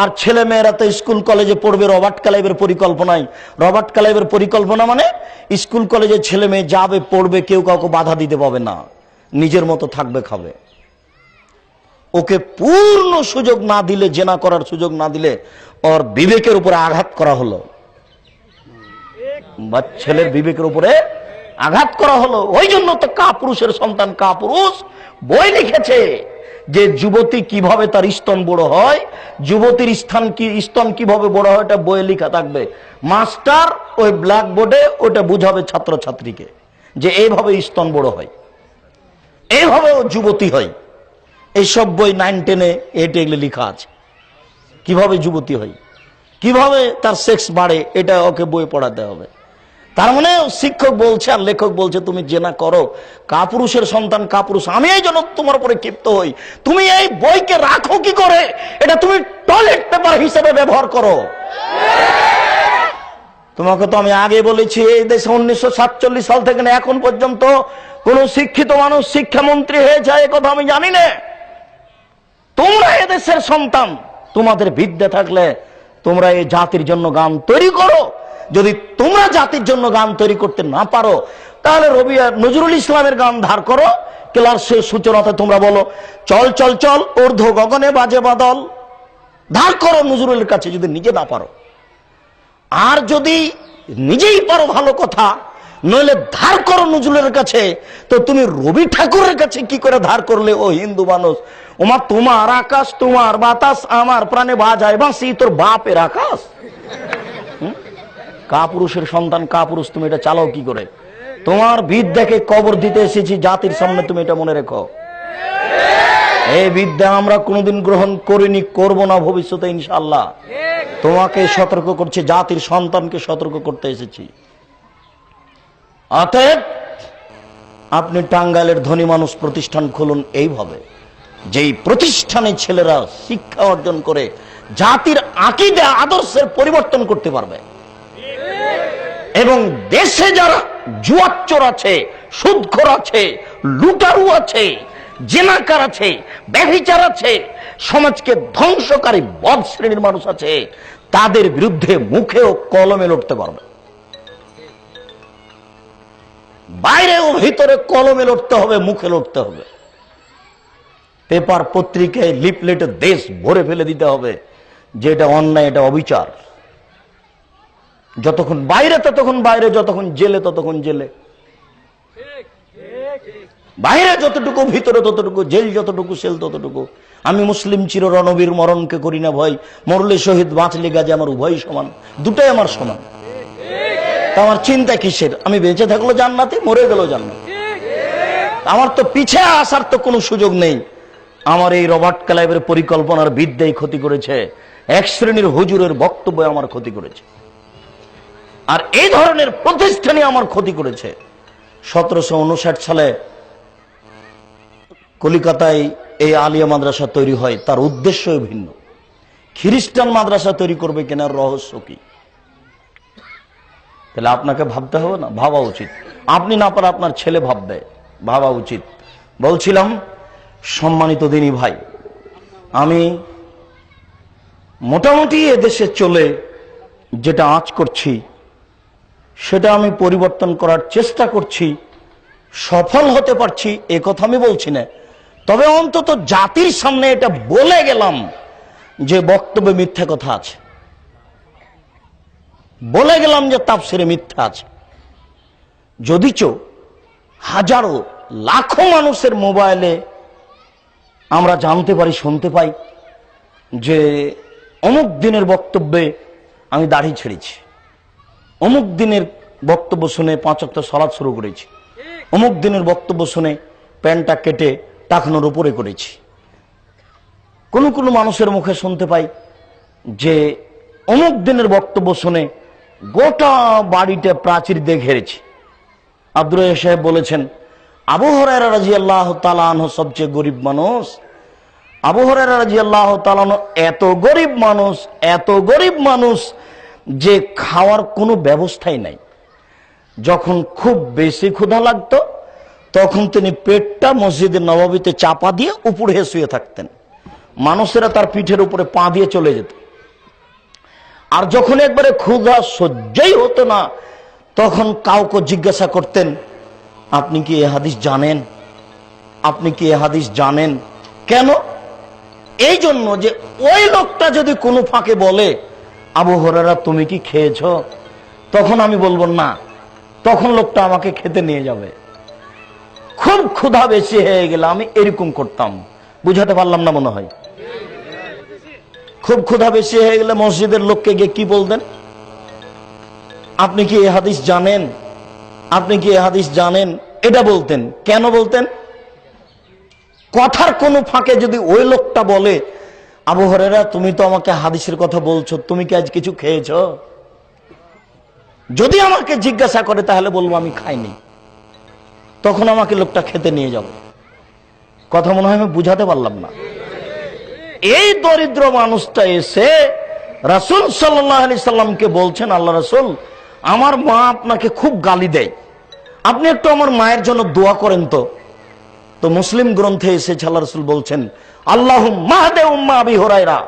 আর ছেলে মেয়েরা তো স্কুল কলেজে পড়বে রবার্ট ক্লাইভের পরিকল্পনায়। রবার্ট ক্লাইভের পরিকল্পনা মানে স্কুল কলেজে ছেলে মেয়ে যাবে, পড়বে, কেউ কাউকে বাধা দিতে পাবে না, নিজের মতো থাকবে, খাবে। ওকে পূর্ণ সুযোগ না দিলে, জেনা করার সুযোগ না দিলে, ওর বিবেকের উপরে আঘাত করা হলো, বা ছেলের বিবেকের উপরে আঘাত করা হলো। ওই জন্য তো কাপুরুষের সন্তান কাপুরুষ বই লিখেছে যে যুবতী কিভাবে তার স্তন বড় হয়, যুবতীর স্তন কিভাবে বড় হয়, এটা বইয়ে লেখা থাকবে। মাস্টার ওই ব্ল্যাকবোর্ডে ওটা বুঝাবে ছাত্রছাত্রীকে যে এইভাবে স্তন বড় হয়, এইভাবে ও যুবতী হয়। এইসব বই 9, 10, 8 এগুলো লেখা আছে কিভাবে যুবতী হয়, কিভাবে তার সেক্স বাড়ে, এটা ওকে বই পড়াতে হবে। তার মানে শিক্ষক বলছে আর লেখক বলছে তুমি জেনা করো, কাপুরুষের সন্তান কাপুরুষ। আমি এই জন্য তোমার উপরে ক্ষিপ্ত হই, তুমি এই বইকে রাখো কি করে? এটা তুমি টয়লেট পেপার হিসেবে ব্যবহার করো। তোমাকে তো আমি আগে বলেছি, এই দেশে 1947 সাল থেকে এখন পর্যন্ত কোন শিক্ষিত মানুষ শিক্ষামন্ত্রী হয়ে যায় কথা আমি জানি না। তোমরা এদেশের সন্তান, তোমাদের বিদ্যা থাকলে তোমরা এই জাতির জন্য গান তৈরি করো। যদি তোমরা জাতির জন্য গান তৈরি করতে না পারো, তাহলে নজরুল ইসলামের গান ধার করো, ক্লাসের সূচনাতে তোমরা বলো চল চল চল ঊর্ধ্ব গগনে বাজে বাদল, ধার করো নজরুলের কাছে যদি নিজে না পারো। আর যদি নিজেই পারো ভালো কথা, নইলে ধার করো নজরুলের কাছে। তো তুমি রবি ঠাকুরের কাছে কি করে ধার করলে? ও হিন্দু মানুষ, ওমা তোমার আকাশ তোমার বাতাস আমার প্রাণে বাজায় বাঁশি তোর বাপের আকাশ। কাপুরুষের সন্তান কাপুরুষ, তুমি এটা চালাও কি করে? তোমার বিদ্যাকে কবর দিতে এসেছি জাতির সামনে, তুমি এটা মনে রেখো। এই বিদ্যা আমরা কোনোদিন গ্রহণ করিনি, করব না ভবিষ্যতে ইনশাআল্লাহ। তোমাকে সতর্ক করছে, জাতির সন্তানকে সতর্ক করতে এসেছি। অতএব আপনি টাঙ্গাইলের ধনী মানুষ প্রতিষ্ঠান খুলুন এইভাবে, যেই প্রতিষ্ঠানে ছেলেরা শিক্ষা অর্জন করে জাতির আকীদা আদর্শের পরিবর্তন করতে পারবে। এবং দেশে যারা জুয়াচ্চোর আছে, সুদখোর আছে, লুটারু আছে, জিনাকার আছে, ব্যভিচার আছে, সমাজকে ধ্বংসকারী বদ শ্রেণীর মানুষ আছে, তাদের বিরুদ্ধে মুখে ও কলমে লড়তে পারবে। বাইরে ও ভিতরে কলমে লড়তে হবে, মুখে লড়তে হবে। পেপার পত্রিকায় লিফলেটে দেশ ভরে ফেলে দিতে হবে যে এটা অন্যায়, এটা অবিচার। যতক্ষণ বাইরে ততক্ষণ বাইরে, যতক্ষণ জেলে ততক্ষণ জেলে। বাইরে যতটুকু, ভিতরে ততটুকু, জেল যতটুকু, সেল ততটুকু। আমি মুসলিম চির রণবীর, মরণকে করি না ভয়, মরলে শহীদ বাঁচলে গাজী, আমার উভয় সমান, দুটাই আমার সমান। তা আমার চিন্তা কিসের? আমি বেঁচে থাকলো জান্নাতে, মরে গেল জান্নাতে। আমার তো পিছে আসার তো কোনো সুযোগ নেই। আমার এই রবার্ট ক্লাইভের পরিকল্পনার বিদ্যাই ক্ষতি করেছে, এক শ্রেণীর হুজুরের বক্তব্য আমার ক্ষতি করেছে, আর এই ধরনের প্রতিষ্ঠানই আমার ক্ষতি করেছে। 1759 সালে কলিকাতায় এই আলিয়া মাদ্রাসা তৈরি হয়, তার উদ্দেশ্যই ভিন্ন। খ্রিস্টান মাদ্রাসা তৈরি করবে কেনার রহস্য কি? তাহলে আপনাকে ভাবতে হবে না? ভাবা উচিত। আপনি না পারে আপনার ছেলে ভাববে, ভাবা উচিত। বলছিলাম, সম্মানিত দিনী ভাই, আমি মোটামুটি এদেশে চলে যেটা আঁচ করছি সেটা আমি পরিবর্তন করার চেষ্টা করছি। সফল হতে পারছি এ কথা আমি বলছি না, তবে অন্তত জাতির সামনে এটা বলে গেলাম যে বক্তব্যে মিথ্যা কথা আছে, বলে গেলাম যে তাফসিরে মিথ্যা আছে। যদিচ হাজারো লাখো মানুষের মোবাইলে আমরা জানতে পারি, শুনতে পাই যে অমুক দিনের বক্তব্যে আমি দাড়ি ছেড়েছি, অমুক দিনের বক্তব্য শুনে 5 ওয়াক্ত সালাত শুরু করেছি, অমুক দিনের বক্তব্য শুনে প্যান্টটা কেটে টাকনোর উপরে করেছি। কোন কোন মানুষের মুখে শুনতে পাই যে অমুক দিনের বক্তব্য শুনে গোটা বাড়িতে প্রাচীর দিয়ে ঘেরেছি। আব্দুর রাজ্জাক সাহেব বলেছেন, আবু হুরায়রা রাদিয়াল্লাহু তাআলা আনহু সবচেয়ে গরিব মানুষ। আবু হুরায়রা রাদিয়াল্লাহু তাআলা আনহু এত গরিব মানুষ, এত গরিব মানুষ যে খাওয়ার কোনো ব্যবস্থাই নাই। যখন খুব বেশি ক্ষুধা লাগতো তখন তিনি পেটটা মসজিদে নববীতে চাপা দিয়ে উপরে শুয়ে থাকতেন, মানুষেরা তার পিঠের উপরে পা দিয়ে চলে যেত। আর যখন একবারে ক্ষুধা সহ্যই হতো না তখন কাউকে জিজ্ঞাসা করতেন, আপনি কি এ হাদিস জানেন? আপনি কি এ হাদিস জানেন? কেন? এই জন্য যে ওই লোকটা যদি কোনো ফাঁকে বলে, আবু হুরায়রা তুমি কি খেয়েছো, তখন আমি বলবো না, তখন লোকটা আমাকে খেতে নিয়ে যাবে। খুব ক্ষুধা বেশি হয়ে গেলে আমি এরকম করতাম। বুঝাতে পারলাম না মনে হয়? খুব ক্ষুধা বেশি হয়ে গেলে মসজিদের লোককে গিয়ে কি বলতেন? আপনি কি এ হাদিস জানেন? আপনি কি এ হাদিস জানেন? এটা বলতেন। কেন বলতেন? কথার কোনো ফাঁকে যদি ওই লোকটা বলে, আবু হুরায়রা তুমি তো আমাকে হাদিসের কথা বলছো, তুমি কি আজ কিছু খেয়েছো? যদি আমাকে জিজ্ঞাসা করে তাহলে বলবো আমি খাইনি, তখন আমাকে লোকটা খেতে নিয়ে যাবে। কথা মনে হয় আমি বুঝাতে পারলাম না। এই দরিদ্র মানুষটা এসে রাসূল সাল্লাল্লাহু আলাইহি সাল্লামকে বলছেন, আল্লাহ রাসূল আমার মা আপনাকে খুব গালি দেয়, আপনি একটু আমার মায়ের জন্য দোয়া করেন তো। তো মুসলিম গ্রন্থে এসেছে আল্লাহ রাসূল বলছেন, আল্লাহুম্মা হাদি উম্মা আবি হুরায়রা,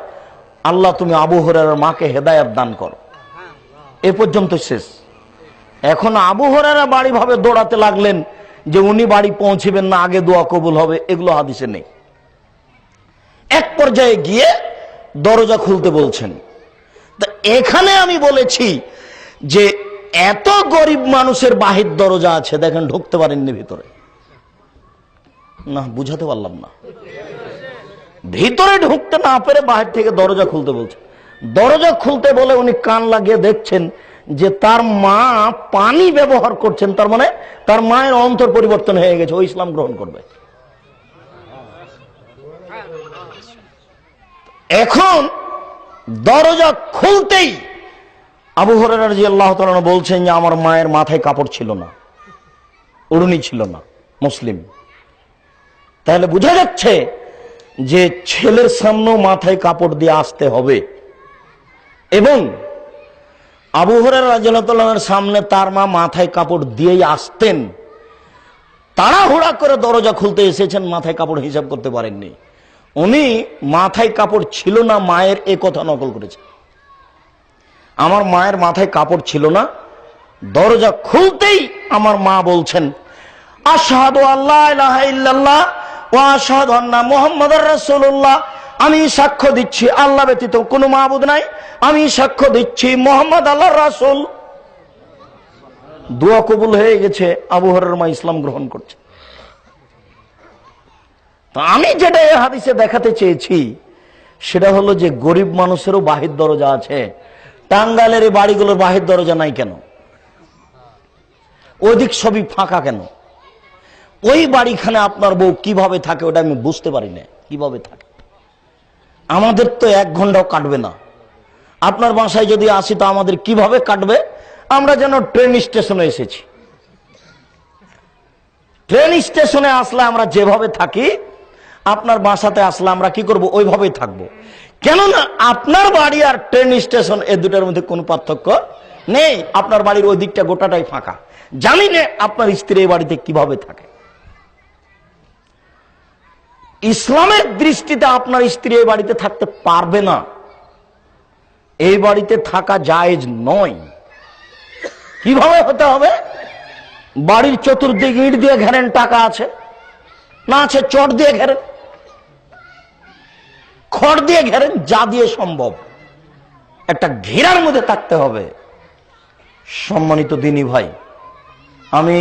আল্লাহ তুমি আবু হুরায়রার মাকে হেদায়েত দান করো। এ পর্যন্ত শেষ। এখন আবু হুরায়রা বাড়ি ভাবে দৌড়াতে লাগলেন যে উনি বাড়ি পৌঁছবেন না, আগে দোয়া কবুল হবে, এগুলো হাদিসে নেই। এক পর্যায়ে গিয়ে দরজা খুলতে বলছেন। তা এখানে আমি বলেছি যে এত গরিব মানুষের বাহির দরজা আছে, দেখেন ঢুকতে পারেননি ভিতরে। না, বুঝাতে পারলাম না। ভিতরে ঢুকতে না পেরে বাহির থেকে দরজা খুলতে বলছে। দরজা খুলতে বলে উনি কান লাগিয়ে দেখছেন যে তার মা পানি ব্যবহার করছেন, তার মানে তার মায়ের অন্তর পরিবর্তন হয়ে গেছে, ও ইসলাম গ্রহণ করবে। এখন দরজা খুলতেই আবু হুরায়রা রাদিয়াল্লাহু তাআলা বলছেন যে আমার মায়ের মাথায় কাপড় ছিল না, ওড়নি ছিল না, মুসলিম। তাহলে বোঝা যাচ্ছে যে ছেলের সামনেও মাথায় কাপড় দিয়ে আসতে হবে। এবং আবু হুরায়রা রাদিয়াল্লাহু তাআলার সামনে তার মা মাথায় কাপড় দিয়েই আসতেন। তাড়াহুড়া তাড়াহুড়া করে দরজা খুলতে এসেছেন, মাথায় কাপড় হিসাব করতে পারেননি। উনি মাথায় কাপড় ছিল না মায়ের এ কথা নকল করেছে। আমার মায়ের মাথায় কাপড় ছিল না, দরজা খুলতেই আমার মা বলছেন, আশহাদু আল্লা ইলাহা ইল্লাল্লাহ ওয়া আশহাদু আন্না মুহাম্মাদার রাসূলুল্লাহ, আমি সাক্ষ্য দিচ্ছি আল্লাহ ব্যতীত কোনো মাবুদ নাই, আমি সাক্ষ্য দিচ্ছি মুহাম্মদ আল্লাহর রাসূল। দোয়া কবুল হয়ে গেছে, আবু হুরায়রার মা ইসলাম গ্রহণ করছে। তো আমি যেটা এই হাদিসে দেখাতে চেয়েছি সেটা হলো যে গরিব মানুষেরও বাহির দরজা আছে। টাঙ্গাইলের এই বাড়িগুলোর বাহির দরজা নাই কেন? ওইদিক সবই ফাঁকা কেন? ওই বাড়িখানে আপনার বউ কিভাবে থাকে ওটা আমি বুঝতে পারি না, কিভাবে থাকে। আমাদের তো 1 ঘন্টাও কাটবে না। আপনার বাসায় যদি আসি তো আমাদের কিভাবে কাটবে? আমরা যেন ট্রেন স্টেশনে এসেছি। ট্রেন স্টেশনে আসলে আমরা যেভাবে থাকি, আপনার বাসাতে আসলে আমরা কি করব? ওইভাবেই থাকবো। কেননা আপনার বাড়ি আর ট্রেন স্টেশন এই দুটার মধ্যে কোনো পার্থক্য নেই। আপনার বাড়ির ওই দিকটা গোটাটাই ফাঁকা। জানি না আপনার স্ত্রী এই বাড়িতে কিভাবে থাকে। ইসলামের দৃষ্টিতে আপনার স্ত্রী এই বাড়িতে থাকতে পারবে না, এই বাড়িতে থাকা জায়েজ নয়। কিভাবে হতে হবে? বাড়ির চতুর্দিকে ইট দিয়ে ঘেরেন, টাকা আছে না আছে চট দিয়ে ঘেরেন, খড় দিয়ে ঘেরেন, যা দিয়ে সম্ভব একটা ঘেরার মধ্যে থাকতে হবে। সম্মানিত দিনী ভাই, আমি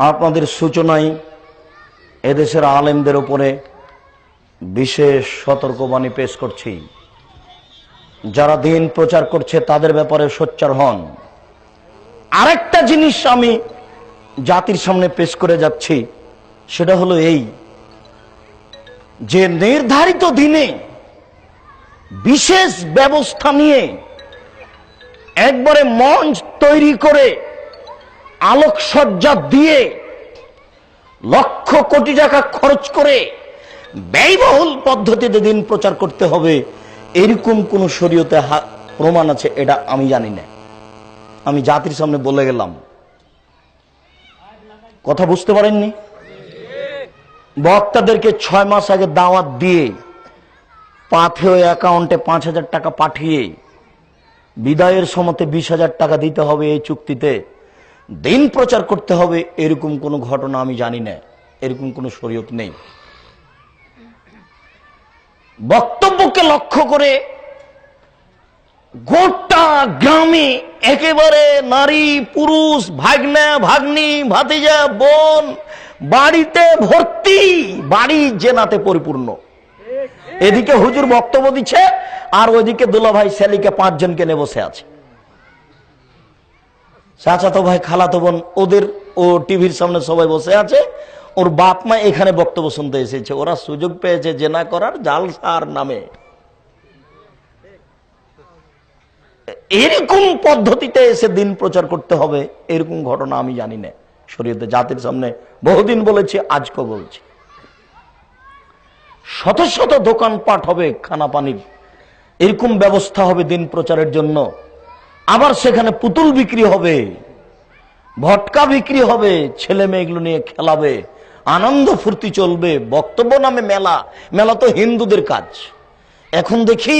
আপনাদের সূচনায় এদেশের আলেমদের উপরে বিশেষ সতর্কবাণী পেশ করছি। যারা দিন প্রচার করছে তাদের ব্যাপারে সোচ্চার হন। আরেকটা জিনিস আমি জাতির সামনে পেশ করে যাচ্ছি, সেটা হলো এই যে নির্ধারিত দিনে বিশেষ ব্যবস্থা নিয়ে একবারে মঞ্চ তৈরি করে আলোকসজ্জা দিয়ে লক্ষ কোটি টাকা খরচ করে ব্যয়বহুল পদ্ধতিতে দিন প্রচার করতে হবে, এরকম কোন শরীয়তে প্রমাণ আছে এটা আমি জানি না। আমি জাতির সামনে বলে গেলাম। কথা বুঝতে পারেননি? বক্তাদেরকে 6 মাস আগে দাওয়াত দিয়ে পাথেয় অ্যাকাউন্টে 5,000 টাকা পাঠিয়ে বিদায়ের সময় 20,000 টাকা দিতে হবে, এই চুক্তিতে দিন প্রচার করতে হবে, এরকম কোন ঘটনা আমি জানি না, এরকম কোন শরীয়ত নেই। বক্তব্যকে লক্ষ্য করে গোটা গ্রামে একেবারে নারী পুরুষ ভাগ্না ভাগ্নি ভাতিজা বোন বাড়িতে ভর্তি, বাড়ি জেনাতে পরিপূর্ণ। এদিকে হুজুর বক্তব্য দিচ্ছে আর ওইদিকে দুলাভাই সেলিকে 5 জনকে নিয়ে বসে আছে। চাচাতো ভাই খালাতো বোন ওদের ও টিভির সামনে সবাই বসে আছে, ওর বাপ মা এখানে বক্তব্য শুনতে এসেছে। ওরা সুযোগ পেয়েছে জেনা করার জালসার নামে। এরকম পদ্ধতিতে এসে দিন প্রচার করতে হবে, এরকম ঘটনা আমি জানি না শরীয়তে। জাতির সামনে বহুদিন বলেছি, আজকেও বলছি। শত শত দোকানপাট হবে খানা পানির, এরকম ব্যবস্থা হবে দিন প্রচারের জন্য। আবার সেখানে পুতুল বিক্রি হবে, ভটকা বিক্রি হবে, ছেলে মেয়েগুলো নিয়ে খেলাবে, আনন্দ ফুর্তি চলবে। বক্তব্য নামে মেলা, মেলা তো হিন্দুদের কাজ। এখন দেখি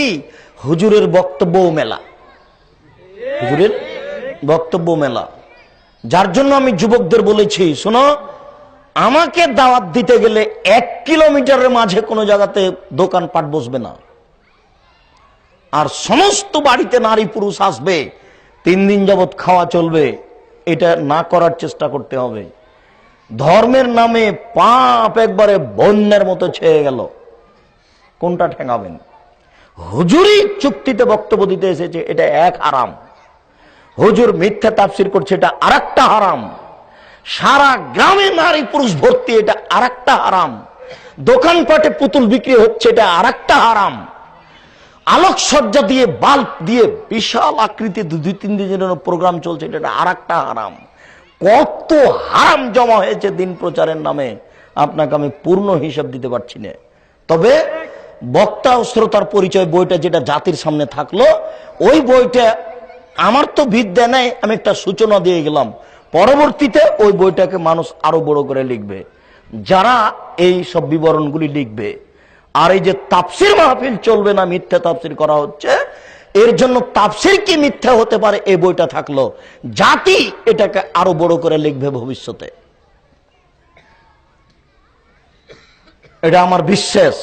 হুজুরের বক্তব্য মেলা, হুজুরের বক্তব্য মেলা। যার জন্য আমি যুবকদের বলেছি, শোনো, আমাকে দাওয়াত দিতে গেলে 1 কিলোমিটারের মাঝে কোনো জায়গাতে দোকানপাট বসবে না। আর সমস্ত বাড়িতে নারী পুরুষ আসবে, 3 দিন যাবত খাওয়া চলবে, এটা না করার চেষ্টা করতে হবে। ধর্মের নামে পাপ একবারে বন্যার মতো ছেয়ে গেল, কোনটা ঠেঙাবেন? হুজুরি চুক্তিতে বক্তব্য দিতে এসেছে, এটা এক হারাম। হুজুর মিথ্যা তাফসির করছে, এটা আরেকটা হারাম। সারা গ্রামে নারী পুরুষ ভর্তি, এটা আরেকটা হারাম। দোকানপাটে পুতুল বিক্রি হচ্ছে, এটা আরেকটা হারাম। আলোকসজ্জা দিয়ে বাল্ব দিয়ে বিশাল আকৃতি 2-3 দিনের জন্য প্রোগ্রাম চলছে, এটা আরেকটা হারাম। কত হারাম জমা হয়েছে দিন প্রচারের নামে, আপনাকে আমি পূর্ণ হিসাব দিতে পারছি না। তবে বক্তা ও শ্রোতার পরিচয় বইটা যেটা জাতির সামনে থাকলো, ওই বইটা আমার তো বিদ্যা নাই, আমি একটা সূচনা দিয়ে গেলাম। পরবর্তীতে ওই বইটাকে মানুষ আরো বড় করে লিখবে, যারা এই সব বিবরণগুলি লিখবে। আর এই যে তাফসির মাহফিল চলবে না, মিথ্যা তাফসির করা হচ্ছে, এর জন্য তাফসির কি মিথ্যা হতে পারে এই বইটা থাকলো, জাতি এটাকে আরো বড় করে লিখবে ভবিষ্যতে। এটা আমার বিশ্বাস।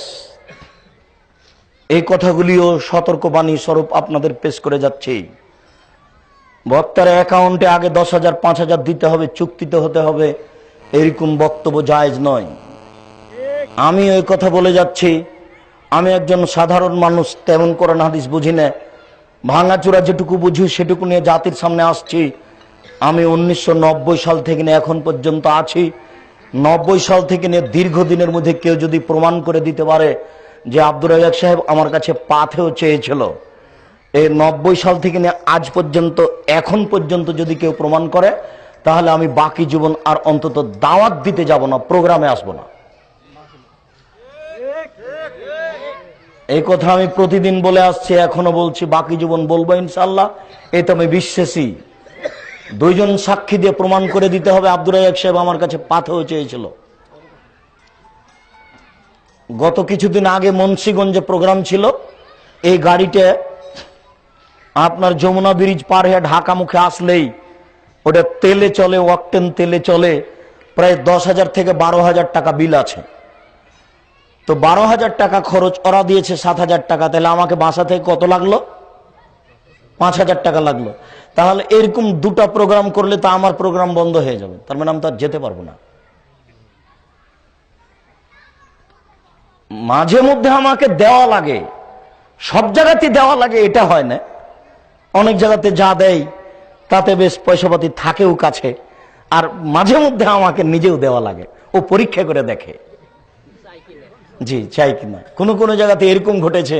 এই কথাগুলিও সতর্কবাণী স্বরূপ আপনাদের পেশ করে যাচ্ছি। বক্তার অ্যাকাউন্টে আগে 10,000 5,000 দিতে হবে, চুক্তিতে হতে হবে, এরকম বক্তব্য জায়েজ নয়। আমি ওই কথা বলে যাচ্ছি, আমি একজন সাধারণ মানুষ, তেমন কোরআন হাদিস বুঝি না, ভাঙাচোরা যেটুকু বুঝি সেটুকু নিয়ে জাতির সামনে আসছি। আমি 1990 সাল থেকে নিয়ে এখন পর্যন্ত আছি। 90 সাল থেকে নিয়ে দীর্ঘদিনের মধ্যে কেউ যদি প্রমাণ করে দিতে পারে যে আব্দুর রাজ্জাক সাহেব আমার কাছে পাথেও চেয়েছিল, এই 90 সাল থেকে নিয়ে আজ পর্যন্ত, এখন পর্যন্ত যদি কেউ প্রমাণ করে, তাহলে আমি বাকি জীবন আর অন্তত দাওয়াত দিতে যাব না, প্রোগ্রামে আসবো না। এই কথা আমি প্রতিদিন বলে আসছি, এখনো বলছি, বাকি জীবন বলবো ইনশাআল্লাহ। এই তো আমি বিশ্বাসী। 2 জন সাক্ষী দিয়ে প্রমাণ করে দিতে হবে আব্দুর রাজ্জাক সাহেব আমার কাছে পাথেও চেয়েছিল। গত কিছুদিন আগে মুন্সিগঞ্জে প্রোগ্রাম ছিল, এই গাড়িটা আপনার যমুনা ব্রিজ পার হয়ে ঢাকা মুখে আসলেই ওটা তেলে চলে, ওয়াকটেন তেলে চলে, প্রায় 10,000 থেকে 12,000 টাকা বিল আছে। তো 12,000 টাকা খরচ, ওরা দিয়েছে 7,000 টাকা, তাহলে আমাকে বাসা থেকে কত লাগলো? 5,000 টাকা লাগলো। তাহলে এরকম 2টা প্রোগ্রাম করলে তো আমার প্রোগ্রাম বন্ধ হয়ে যাবে, তার মানে আমি তো আর যেতে পারবো না। মাঝে মধ্যে আমাকে দেওয়া লাগে, সব জায়গাতে দেওয়া লাগে এটা হয় না, অনেক জায়গাতে যা দেয় তাতে বেশ পয়সাপাতি থাকেও কাছে, আর মাঝে মধ্যে আমাকে নিজেও দেওয়া লাগে, ও পরীক্ষা করে দেখে জি চাই কিনা। কোনো কোনো জায়গাতে এরকম ঘটেছে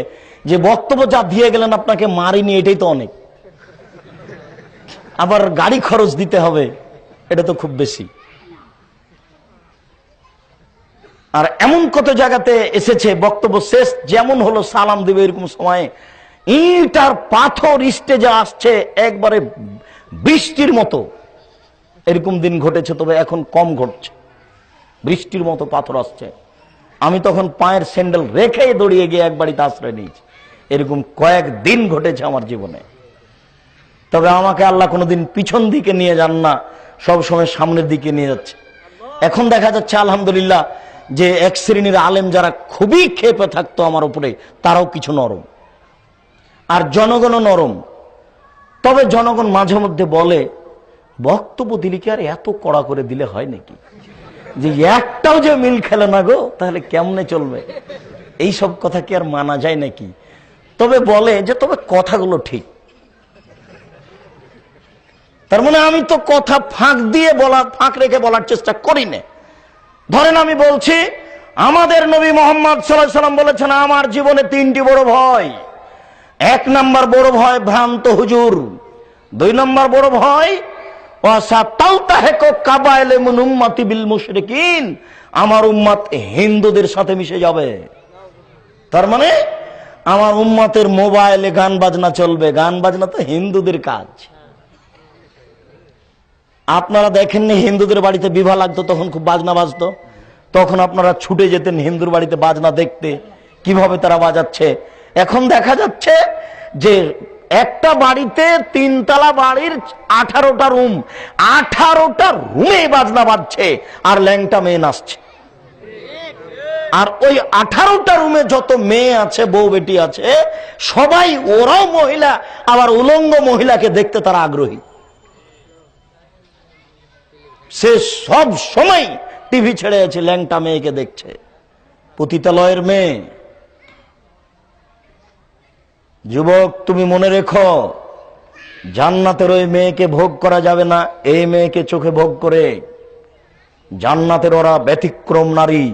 যে বক্তব্য যা দিয়ে গেলেন আপনাকে মারিনি, এটাই তো অনেক, আবার গাড়ি খরচ দিতে হবে, এটা তো খুব বেশি। আর এমন কত জায়গাতে এসেছে বক্তব্য শেষ যেমন হলো সালাম দিবে এরকম সময় ইট আর পাথর স্টেজে আসছে একবারে বৃষ্টির মতো, এরকম দিন ঘটেছে, তবে এখন কম ঘটছে, বৃষ্টির মতো পাথর আসছে। আমি তখন পায়ের স্যান্ডেল রেখে দৌড়িয়ে গিয়ে এক বাড়িতে আশ্রয় নিয়েছি। এরকম কয়েকদিন ঘটেছে আমার জীবনে। তবে আমাকে আল্লাহ কোনোদিন পিছন দিকে নিয়ে যান না, সব সময় সামনের দিকে নিয়ে যাচ্ছে। এখন দেখা যাচ্ছে আলহামদুলিল্লাহ যে এক শ্রেণীর আলেম যারা খুবই ক্ষেপে থাকতো আমার উপরে, তারাও কিছু নরম, আর জনগণও নরম। তবে জনগণ মাঝে মধ্যে বলে, বক্তব্য দিলে কি আর এত কড়া করে দিলে হয় নাকি, যে একটাও যে মিল খেলে না গো, তাহলে কেমনে চলবে, এই সব কথা কি আর মানা যায় নাকি। তবে বলে যে তবে কথাগুলো ঠিক। তার মানে আমি তো কথা ফাঁক দিয়ে ফাঁক রেখে বলার চেষ্টা করি না। ধরেন আমি বলছি, আমাদের নবী মুহাম্মদ সাল্লাল্লাহু আলাইহি ওয়াসাল্লাম বলেছেন আমার জীবনে 3টি বড় ভয়। 1 নম্বর বড় ভয় ভ্রান্ত হুজুর, 2 নম্বর বড় ভয় আমার উম্মত হিন্দুদের সাথে মিশে যাবে। তার মানে আমার উম্মতের মোবাইলে গান বাজনা চলবে, গান বাজনা তো হিন্দুদের কাজ। আপনারা দেখেননি হিন্দুদের বাড়িতে বিবাহ লাগতো, তখন খুব বাজনা বাজতো, তখন আপনারা ছুটে যেতেন হিন্দুর বাড়িতে বাজনা দেখতে, কিভাবে তারা বাজাচ্ছে। এখন দেখা যাচ্ছে যে একটা বাড়িতে 3 তলা বাড়ির 18টা রুম, 18টা রুমে বাজনা বাজছে আর ল্যাংটা মেয়ে নাচছে। আর ওই 18টা রুমে যত মেয়ে আছে, বউ বেটি আছে, সবাই ওরাও মহিলা, আবার উলঙ্গ মহিলাকে দেখতে তারা আগ্রহী। সে সব সময় টিভি ছেড়ে আছে, ল্যাংটা মেয়েকে দেখছে, পতিতালয়ের মেয়ে। যুবক তুমি মনে রেখো, জান্নাতের ওই মেয়েকে ভোগ করা যাবে না এই মেয়েকে চোখে ভোগ করে। জান্নাতের ওরা ব্যতিক্রম নারী,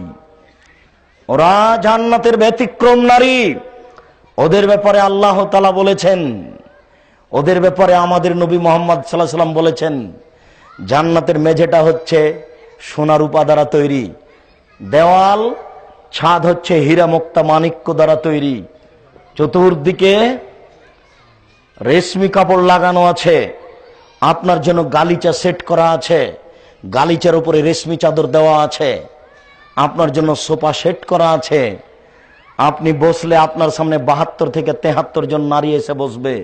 ওরা জান্নাতের ব্যতিক্রম নারী। ওদের ব্যাপারে আল্লাহ তাআলা বলেছেন, ওদের ব্যাপারে আমাদের নবী মুহাম্মদ সাল্লাল্লাহু আলাইহি ওয়াসাল্লাম বলেছেন, জান্নাতের মেঝেটা হচ্ছে সোনা রূপা দ্বারা তৈরি, দেওয়াল ছাদ হচ্ছে হীরা মুক্তা মাণিক্য দ্বারা তৈরি, চতুর্দিকে রেশমি কাপড় লাগানো আছে, আপনার জন্য গালিচা সেট করা আছে, গালিচার উপরে রেশমি চাদর দেওয়া আছে, আপনার জন্য সোফা সেট করা আছে। আপনি বসলে আপনার সামনে 72 থেকে 73 জন নারী এসে বসবে।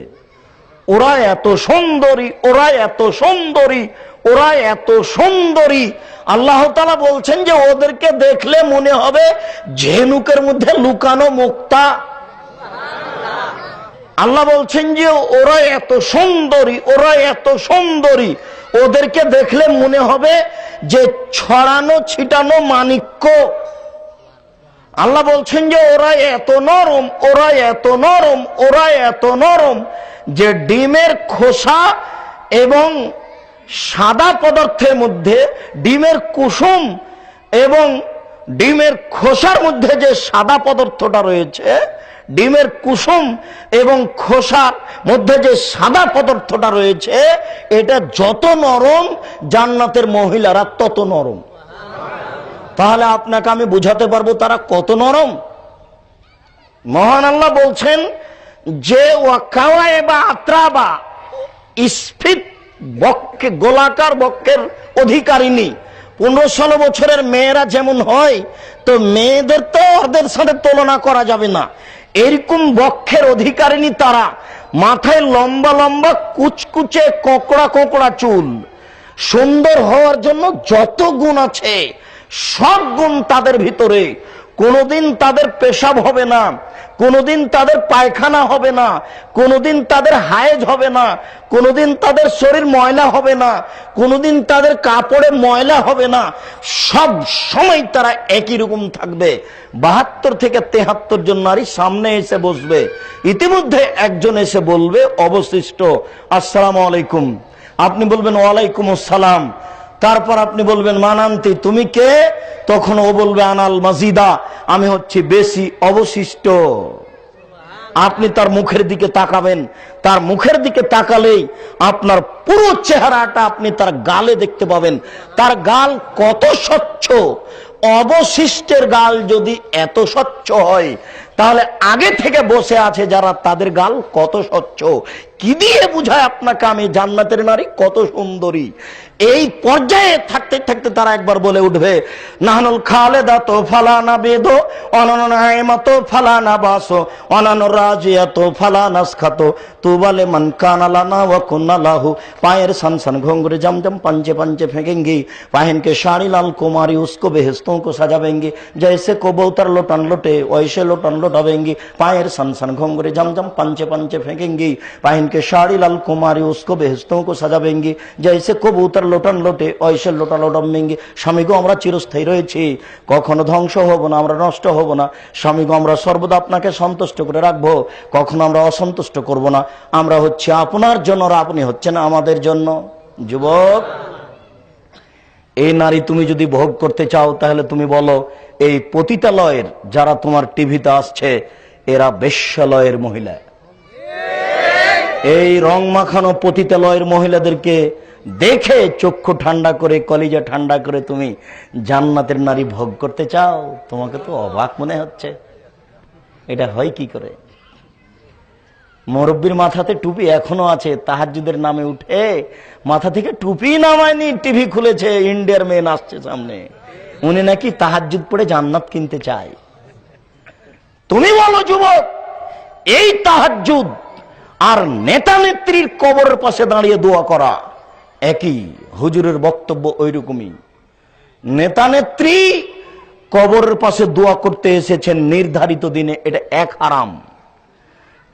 ওরা এত সুন্দরী, ওরা এত সুন্দরী, ওরা এত সুন্দরী। আল্লাহ তাআলা বলছেন যে ওদেরকে দেখলে মনে হবে ঝিনুকের মধ্যে লুকানো মুক্তা। আল্লাহ বলছেন যে ওরা এত সুন্দরী, ওরা এত সুন্দরী, ওদেরকে দেখলে মনে হবে যে ছড়ানো ছিটানো মাণিক্য। আল্লাহ বলছেন যে ওরা এত নরম, ওরা এত নরম, ওরা এত নরম যে ডিমের খোসা এবং সাদা পদার্থের মধ্যে ডিমের কুসুম এবং ডিমের খোসার মধ্যে যে সাদা পদার্থটা রয়েছে, ডিমের কুসুম এবং খোসার মধ্যে যে সাদা পদার্থটা রয়েছে, এটা যত নরম জান্নাতের মহিলারা তত নরম। তাহলে আপনাকে আমি বুঝাতে পারবো তারা কত নরম। মহান আল্লাহ বলছেন যে ওয়াকাওয়াইবা আত্রাবা, স্ফীত বক্ষে, গোলাকার বক্ষের অধিকারিণী। 15-16 বছরের মেয়েরা যেমন হয়, তো মেয়েদের তো ওদের সাথে তুলনা করা যাবে না। এরকম বক্ষের অধিকারিণী তারা, মাথায় লম্বা লম্বা কুচকুচে কোঁকড়া কোঁকড়া চুল। সুন্দর হওয়ার জন্য যত গুণ আছে সব গুণ তাদের ভিতরে। কোনোদিন তাদের পেশাব হবে না, কোনোদিন তাদের পায়খানা হবে না, কোনোদিন তাদের হায়েজ হবে না, কোনোদিন তাদের শরীর ময়লা হবে না, কোনোদিন তাদের কাপড়ে ময়লা হবে না। সব সময় তারা একই রকম থাকবে। 72 থেকে 73 জন নারী সামনে এসে বসবে। ইতিমধ্যে একজন এসে বলবে অবশিষ্ট, আসসালামু আলাইকুম। আপনি বলবেন ওয়ালাইকুম আসসালাম। তারপর আপনি বলবেন মানান্তি, তুমি কে? তখন ও বলবে আনাল মাজিদা, আমি হচ্ছি বেশি অবশিষ্ট। আপনি তার মুখের দিকে তাকাবেন, তার মুখের দিকে তাকালেই আপনার পুরো চেহারাটা আপনি তার গালে দেখতে পাবেন। তার গাল কত স্বচ্ছ। অবশিষ্টের গাল যদি এত স্বচ্ছ হয়, তাহলে আগে থেকে বসে আছে যারা, তাদের গাল কত স্বচ্ছ। কি দিয়ে বুঝায় আপনাকে আমি জান্নাতের নারী কত সুন্দরী? এই পর্যায়ে থাকতে থাকতে তারা একবার বলে উঠবে, নাহনুল খালেদা তো ফালানা বেদো, অনানায়মা তো ফালানা বাসো, অনানো রাজিয়া তো ফালানাস খাতো, তু বলে মান কানালানা ওয়া কুন্নালাহু। পায়ের সানসান ঘোंगरे जमजम पंचे पंचे फेंकेंगे, पहन के साड़ी लाल कुमारी उसको बेहस्तों को सजावेंगे, जैसे कबूतर लोटन लोटे वैसे लोटन लोटावेंगे। पाয়ের সানসান घोंगरे जमजम पंचे पंचे फेंकेंगे, पहन के साड़ी लाल कुमारी उसको बेहस्तों को सजावेंगे, जैसे कबूतर লোটন লোটে ঐশে লোটা লোটামেঙ্গে। স্বামীগো আমরা চিরস্থায়ী রয়েছি, কখনো ধ্বংস হব না, আমরা নষ্ট হব না। স্বামীগো আমরা সর্বদা আপনাকে সন্তুষ্ট করে রাখবো, কখনো আমরা অসন্তুষ্ট করব না। আমরা হচ্ছে আপনার জন্য, আর আপনি হচ্ছেন আমাদের জন্য। যুবক, এই নারী তুমি যদি ভোগ করতে চাও, তাহলে তুমি বলো এই পতিতালয়ের যারা তোমার টিভিতে আসছে, এরা বেশ্যালয়ের মহিলা। এই রং মাখানো পতিতালয়ের মহিলাদেরকে দেখে চক্ষু ঠান্ডা করে, কলিজা ঠান্ডা করে তুমি জান্নাতের নারী ভোগ করতে চাও? তোমাকে তো অবাক মনে হচ্ছে, এটা হয় কি করে? মুরব্বীর মাথাতে টুপি এখনো আছে, তাহাজ্জুদের নামে উঠে মাথা থেকে টুপি নামায়নি, টিভি খুলেছে, ইন্ডিয়ার মেয়ে নাচছে সামনে, উনি নাকি তাহাজ্জুদ পড়ে জান্নাত কিনতে চায়। তুমি বলো যুবক, এই তাহাজ্জুদ আর নেতা নেত্রীর কবরের পাশে দাঁড়িয়ে দোয়া করা একই? হুজুরের বক্তব্য ওই রকমই। নেতা নেত্রী কবরের পাশে দোয়া করতে এসেছেন নির্ধারিত দিনে, এটা 1 হারাম।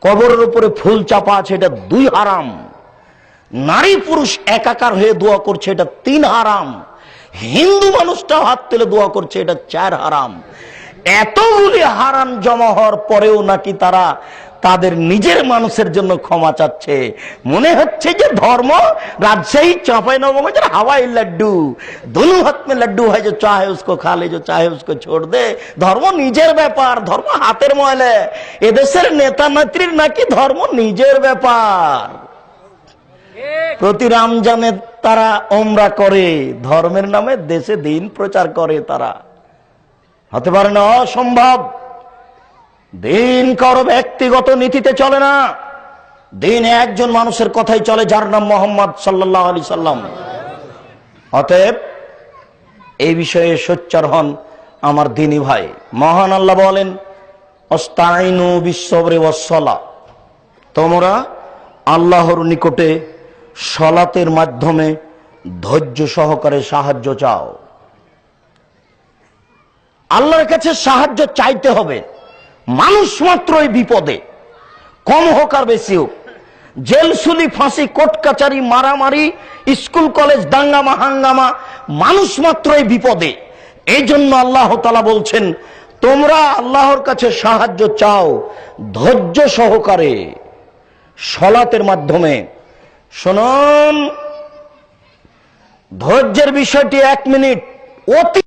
কবরের উপরে ফুল চাপা আছে, এটা 2 হারাম। নারী পুরুষ একাকার হয়ে দোয়া করছে, এটা 3 হারাম। হিন্দু মানুষটা হাত তুলে দোয়া করছে, এটা 4 হারাম। এতগুলি হারাম জমা হওয়ার পরেও নাকি তারা তাদের নিজের মানুষের জন্য ক্ষমা চাচ্ছে। মনে হচ্ছে যে ধর্ম রাজশাহী চাঁপাইনবাবগঞ্জের হাওয়াই লাড্ডু, दोनों हाथ में लड्डू है, जो चाहे उसको खा ले, जो चाहे उसको छोड़ दे। ধর্ম নিজের ব্যাপার, ধর্ম হাতের ময়লা। এদেশের নেতা নেত্রীর নাকি ধর্ম নিজের ব্যাপার। প্রতি রমজানে তারা ওমরা করে, ধর্মের নামে দেশে দিন প্রচার করে। তারা হতে পারে না, অসম্ভব। দিন কারো ব্যক্তিগত নীতিতে চলে না, দিনে একজন মানুষের কথাই চলে, যার নাম মোহাম্মদ সাল্লাল্লাহু আলাইহি সাল্লাম। অতএব এই বিষয়ে সোচ্চার হন আমার দ্বীনি ভাই। মহান আল্লাহ বলেন, আস্তাইনু বিস-সাবরি ওয়াস-সালাহ, তোমরা আল্লাহর নিকটে সালাতের মাধ্যমে ধৈর্য সহকারে সাহায্য চাও। আল্লাহর কাছে সাহায্য চাইতে হবে। মানুষ মাত্রই বিপদে, কম হোক আর বেশি হোক, জেলসুলি, ফাঁসি, কোর্ট কাচারি, মারামারি, স্কুল কলেজ দাঙ্গামা হাঙ্গামা, মানুষ মাত্রই বিপদে। এই জন্য আল্লাহ তাআলা বলছেন, তোমরা আল্লাহর কাছে সাহায্য চাও ধৈর্য সহকারে সালাতের মাধ্যমে। শুনুন, ধৈর্যের বিষয়টি 1 মিনিট অতি